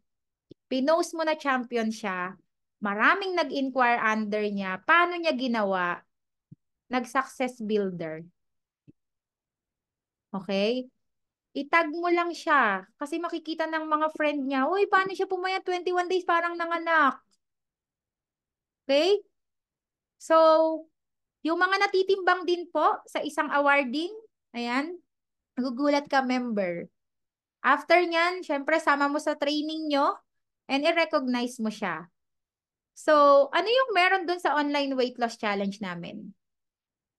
pinost mo na champion siya, maraming nag-inquire under niya. Paano niya ginawa? Nag-success builder. Okay? Itag mo lang siya. Kasi makikita ng mga friend niya, uy, paano siya pumayat 21 days parang nanganak? Okay? So, yung mga natitimbang din po sa isang awarding, ayan, nagugulat ka member. After nyan, syempre sama mo sa training nyo and i-recognize mo siya. So, ano yung meron dun sa online weight loss challenge namin?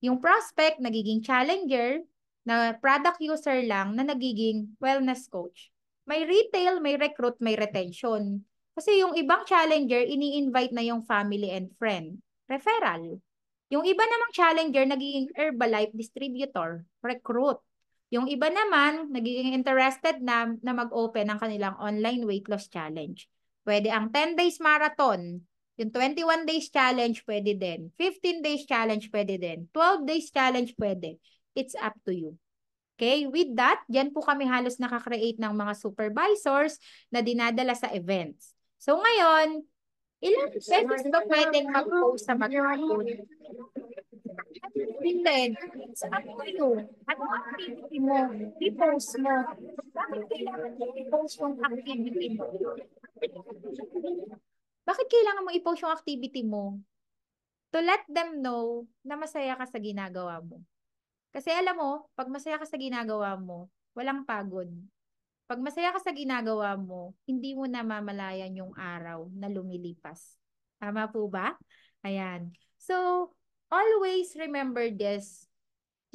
Yung prospect, nagiging challenger, na product user lang, na nagiging wellness coach. May retail, may recruit, may retention. Kasi yung ibang challenger, ini-invite na yung family and friend. Referral. Yung iba namang challenger, nagiging Herbalife distributor, recruit. Yung iba naman, nagiging interested na mag-open ng kanilang online weight loss challenge. Pwede ang 10 days marathon, yung 21 days challenge pwede din. 15 days challenge pwede din. 12 days challenge pwede. It's up to you. Okay? With that, dyan po kami halos nakakreate ng mga supervisors na dinadala sa events. So ngayon, ilang beses ba pwedeng mag-post sa mag-post? Hindi. Sa ako yun. Ano ang activity mo? I-post mo. Bakit kailangan mo i-post yung activity mo? Bakit kailangan mo i-post yung activity mo? To let them know na masaya ka sa ginagawa mo. Kasi alam mo, pag masaya ka sa ginagawa mo, walang pagod. Pag masaya ka sa ginagawa mo, hindi mo na mamalayan yung araw na lumilipas. Tama po ba? Ayan. So, always remember this.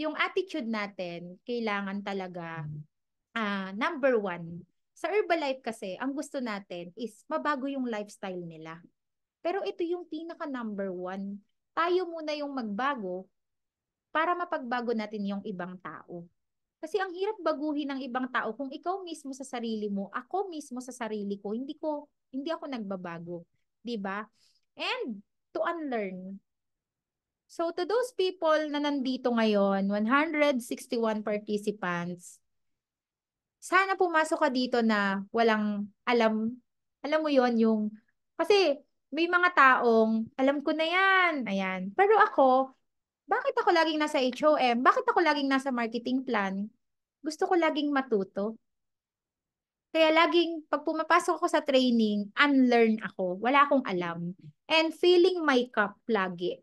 Yung attitude natin, kailangan talaga, number one. Sa Herbalife kasi, ang gusto natin is mabago yung lifestyle nila. Pero ito yung pinaka number one. Tayo muna yung magbago para mapagbago natin yung ibang tao. Kasi ang hirap baguhin ng ibang tao kung ikaw mismo sa sarili mo, ako mismo sa sarili ko, hindi ako nagbabago, 'di ba? And to unlearn. So to those people na nandito ngayon, 161 participants, sana pumasok ka dito na walang alam. Alam mo yon yung, kasi may mga taong, alam ko na yan, ayan. Pero ako, bakit ako laging nasa HOM? Bakit ako laging nasa marketing plan? Gusto ko laging matuto. Kaya laging, pag pumapasok ako sa training, unlearn ako. Wala akong alam. And feeling my cup lagi.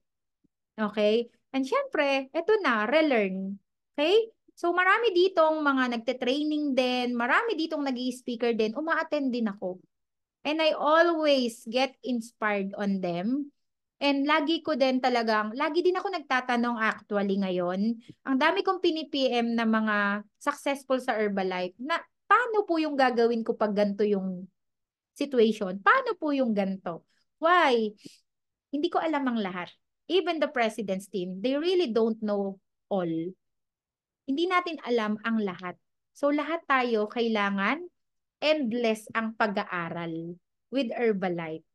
Okay? And syempre, eto na, relearn. Okay? So marami ditong mga nagte-training din, marami ditong nag-i-speaker din, uma-attend din ako. And I always get inspired on them. And lagi ko din talagang, lagi din ako nagtatanong actually ngayon. Ang dami kong pini-PM na mga successful sa Herbalife na paano po yung gagawin ko pag ganito yung situation? Paano po yung ganito? Why? Hindi ko alam ang lahat. Even the president's team, they really don't know all. Hindi natin alam ang lahat. So lahat tayo kailangan endless ang pag-aaral with Herbalife.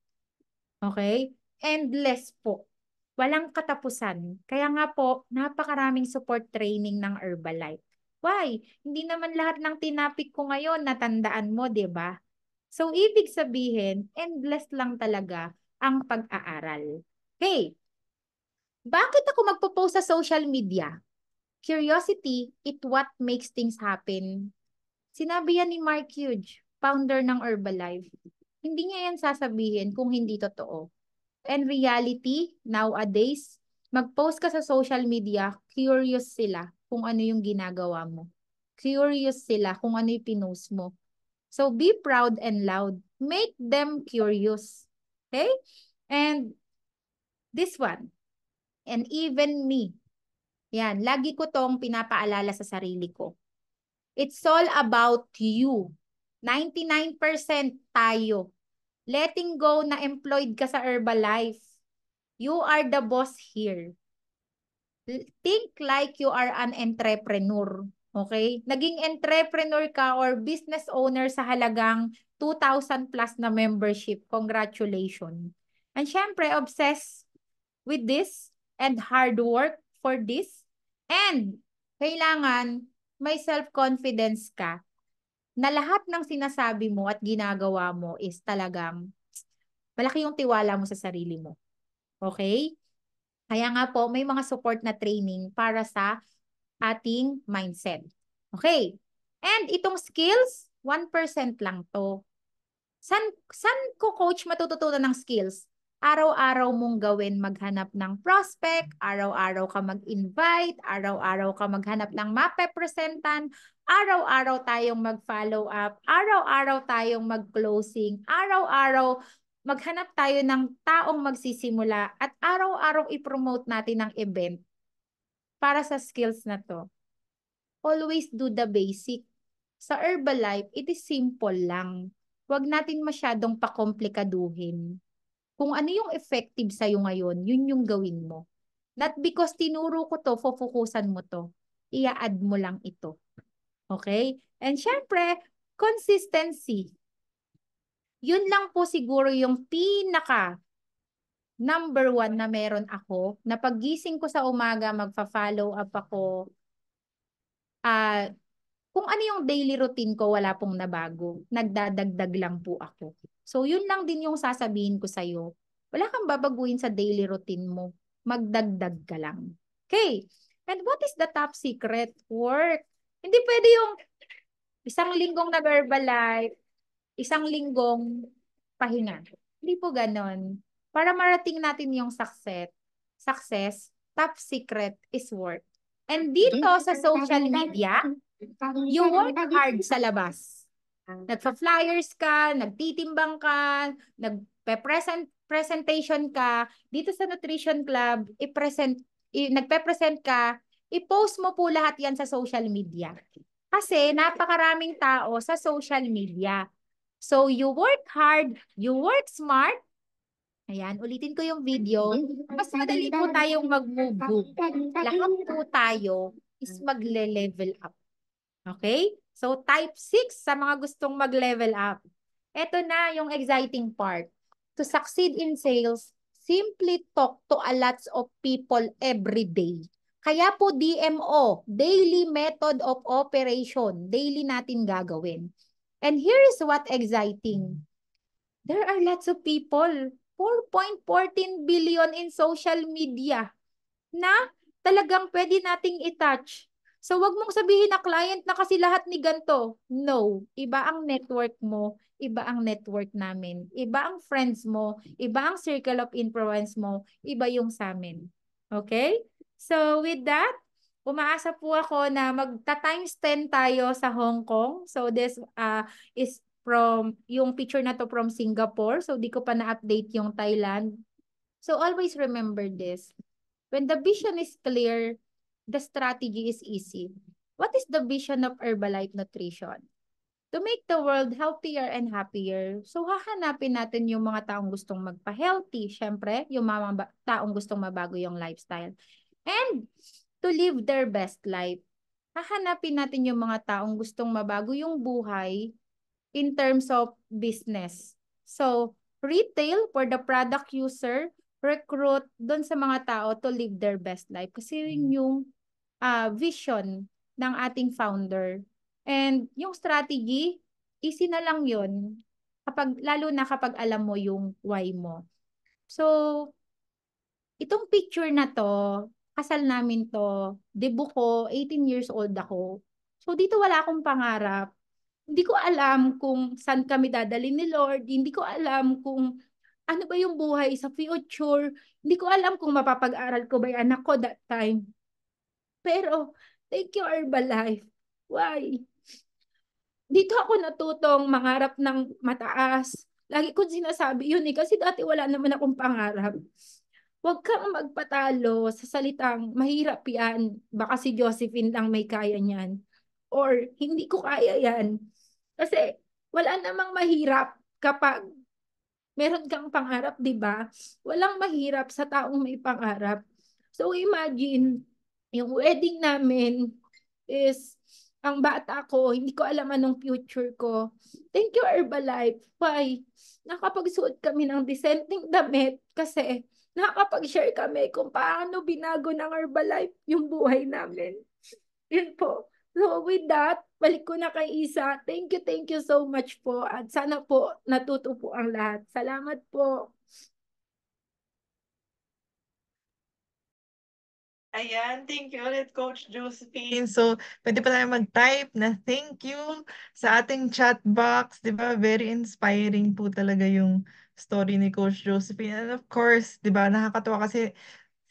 Okay? Endless po. Walang katapusan. Kaya nga po, napakaraming support training ng Herbalife. Why? Hindi naman lahat ng tinapik ko ngayon natandaan mo, 'di ba? So, ibig sabihin, endless lang talaga ang pag-aaral. Okay. Bakit ako magpo-post sa social media? Curiosity, it what makes things happen. Sinabi yan ni Mark Hughes, founder ng Herbalife. Hindi niya yan sasabihin kung hindi totoo. And reality, nowadays, mag-post ka sa social media, curious sila kung ano yung ginagawa mo. Curious sila kung ano yung pinost mo. So be proud and loud. Make them curious. Okay? And this one, and even me, yan, lagi ko tong pinapaalala sa sarili ko. It's all about you. 99% tayo. Letting go na employed ka sa Herbalife. You are the boss here. Think like you are an entrepreneur. Okay? Naging entrepreneur ka or business owner sa halagang 2,000 plus na membership. Congratulations. And syempre, obsessed with this and hard work for this. And kailangan may self-confidence ka na lahat ng sinasabi mo at ginagawa mo is talagang malaki yung tiwala mo sa sarili mo. Okay? Kaya nga po, may mga support na training para sa ating mindset. Okay. And itong skills, 1% lang to. San ko coach matututunan ng skills? Araw-araw mong gawin maghanap ng prospect, araw-araw ka mag-invite, araw-araw ka maghanap ng mape-presentan, araw-araw tayong mag-follow up, araw-araw tayong mag-closing, araw-araw maghanap tayo ng taong magsisimula at araw-araw i-promote natin ng event para sa skills na to. Always do the basic. Sa Herbalife, it is simple lang. Huwag natin masyadong pakomplikaduhin. Kung ano yung effective sa'yo ngayon, yun yung gawin mo. Not because tinuro ko to, fokusan mo to. Ia-add mo lang ito. Okay? And syempre, consistency. Yun lang po siguro yung pinaka number one na meron ako, na paggising ko sa umaga, magfa-follow up ako. Kung ano yung daily routine ko, wala pong nabago. Nagdadagdag lang po ako. So, yun lang din yung sasabihin ko sa'yo. Wala kang babaguhin sa daily routine mo. Magdagdag ka lang. Okay. And what is the top secret? Work. Hindi pwede yung isang linggong nag-Herbalife, isang linggong pahinga. Hindi po ganon. Para marating natin yung success, top secret is work. And dito sa social media, you work hard sa labas. Nagpa-flyers ka, nagtitimbang ka, presentation ka, dito sa Nutrition Club, nagpe-present ka, i-post mo po lahat yan sa social media. Kasi napakaraming tao sa social media. So you work hard, you work smart. Ayan, ulitin ko yung video. Mas madali po tayong mag-move. Lahat po tayo is magle-level up. Okay? So type 6 sa mga gustong mag-level up. Ito na yung exciting part. To succeed in sales, simply talk to a lots of people every day. Kaya po DMO, Daily Method of Operation, daily natin gagawin. And here is what exciting. There are lots of people, 4.14 billion in social media na talagang pwede nating i-touch. So, wag mong sabihin na client na kasi lahat ni ganto. No. Iba ang network mo, iba ang network namin. Iba ang friends mo, iba ang circle of influence mo, iba yung sa amin. Okay? So, with that, umaasa po ako na magta-times 10 tayo sa Hong Kong. So, this is yung picture na to from Singapore. So, di ko pa na-update yung Thailand. So, always remember this. When the vision is clear, the strategy is easy. What is the vision of Herbalife Nutrition? To make the world healthier and happier. So, hahanapin natin yung mga taong gustong magpa-healthy. Siyempre, yung mga taong gustong mabago yung lifestyle. And to live their best life. Hahanapin natin yung mga taong gustong mabago yung buhay in terms of business. So, retail for the product user, recruit doon sa mga tao to live their best life. Kasi yun yung vision ng ating founder. And yung strategy, easy na lang yun. Lalo na kapag alam mo yung why mo. So, Itong picture na to, kasal namin to, debut ko, 18 years old ako. So dito wala akong pangarap. Hindi ko alam kung saan kami dadalhin ni Lord. Hindi ko alam kung ano ba yung buhay sa future. Hindi ko alam kung mapapag-aral ko ba yung anak ko that time. Pero, thank you Herbalife. Why? Dito ako natutong mangarap ng mataas. Lagi ko sinasabi yun kasi dati wala naman akong pangarap. Huwag kang magpatalo sa salitang mahirap yan. Baka si Josephine lang may kaya niyan. Or hindi ko kaya yan. Kasi wala namang mahirap kapag meron kang pangarap, di ba? Walang mahirap sa taong may pangarap. So imagine, yung wedding namin is, ang bata ko, hindi ko alam anong future ko. Thank you, Herbalife. Why? Nakapagsuot kami ng dissenting damit kasi nakapag-share kami kung paano binago ng Herbalife yung buhay namin. Yun po. So with that, balik ko na kay Isa. Thank you so much po. At sana po natuto po ang lahat. Salamat po.
Ayan, thank you ulit, Coach Josephine. So, pwede pa tayo mag-type na thank you sa ating chat box. Di ba? Very inspiring po talaga yung story ni Coach Josephine. And of course, di ba, nakakatawa kasi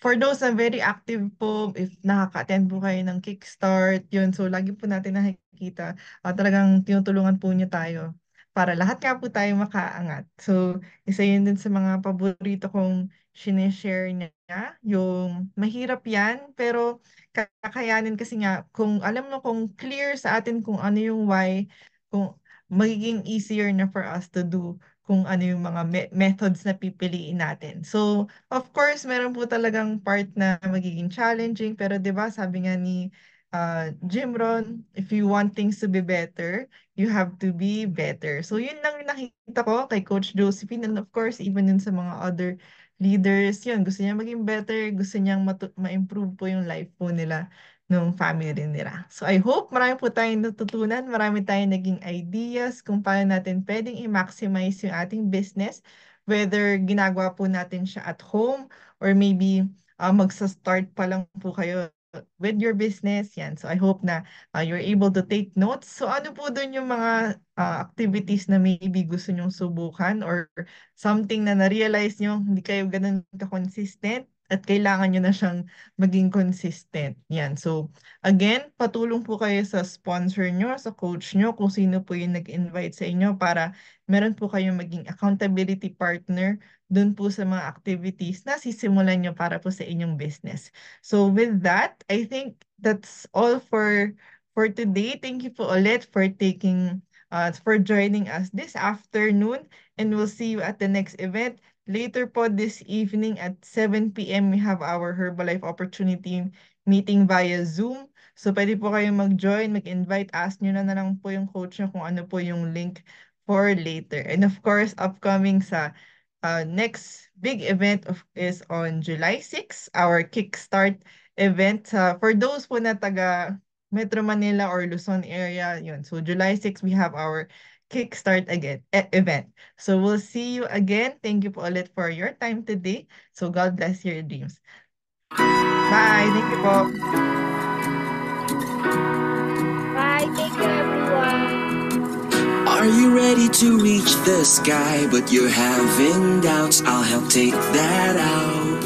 for those na very active po, if nakaka-attend po kayo ng Kickstart, yun. So, lagi po natin nakikita, talagang tinutulungan po niyo tayo para lahat nga po tayo makaangat. So, isa yun din sa mga paborito kong sinishare niya, yung mahirap yan, pero kakayanin kasi nga, kung alam mo, kung clear sa atin kung ano yung why, kung magiging easier na for us to do kung ano yung mga methods na pipiliin natin. So, of course, meron po talagang part na magiging challenging, pero 'di ba sabi nga ni Jim Rohn, if you want things to be better, you have to be better. So, yun lang yung nakita ko kay Coach Josephine, and of course, even yun sa mga other leaders, yun, gusto niya maging better, gusto niyang ma-improve po yung life po nila ng family nila. So I hope marami po tayong natutunan, marami tayong naging ideas kung paano natin pwedeng i-maximize yung ating business, whether ginagawa po natin siya at home or maybe magsa-start pa lang po kayo with your business. Yan. So I hope na you're able to take notes. So ano po dun yung mga activities na maybe gusto nyong subukan or something na na-realize nyo hindi kayo ganun ka-consistent at kailangan nyo na siyang maging consistent. Yan. So, again, patulong po kayo sa sponsor nyo, sa coach nyo, kung sino po yung nag-invite sa inyo para meron po kayong maging accountability partner dun po sa mga activities na sisimulan nyo para po sa inyong business. So, with that, I think that's all for today. Thank you po ulit for joining us this afternoon, and we'll see you at the next event. Later po this evening at 7 p.m. we have our Herbalife Opportunity meeting via Zoom. So pwede po kayong mag-join, mag-invite, ask nyo na lang po yung coach nyo kung ano po yung link for later. And of course, upcoming sa next big event is on July 6, our Kickstart event. For those po na taga Metro Manila or Luzon area, yun. So July 6, we have our Kickstart again event. So we'll see you again. Thank you po ulit for your time today. So God bless your dreams. Bye. Thank you po.
Bye. Thank you, everyone.
Are you ready to reach the sky, but you're having doubts? I'll help take that out.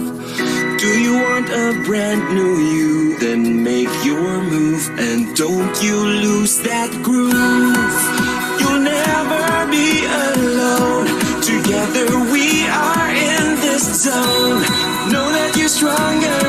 Do you want a brand new you? Then make your move and don't you lose that groove. You'll never be alone. Together we are in this zone. Know that you're stronger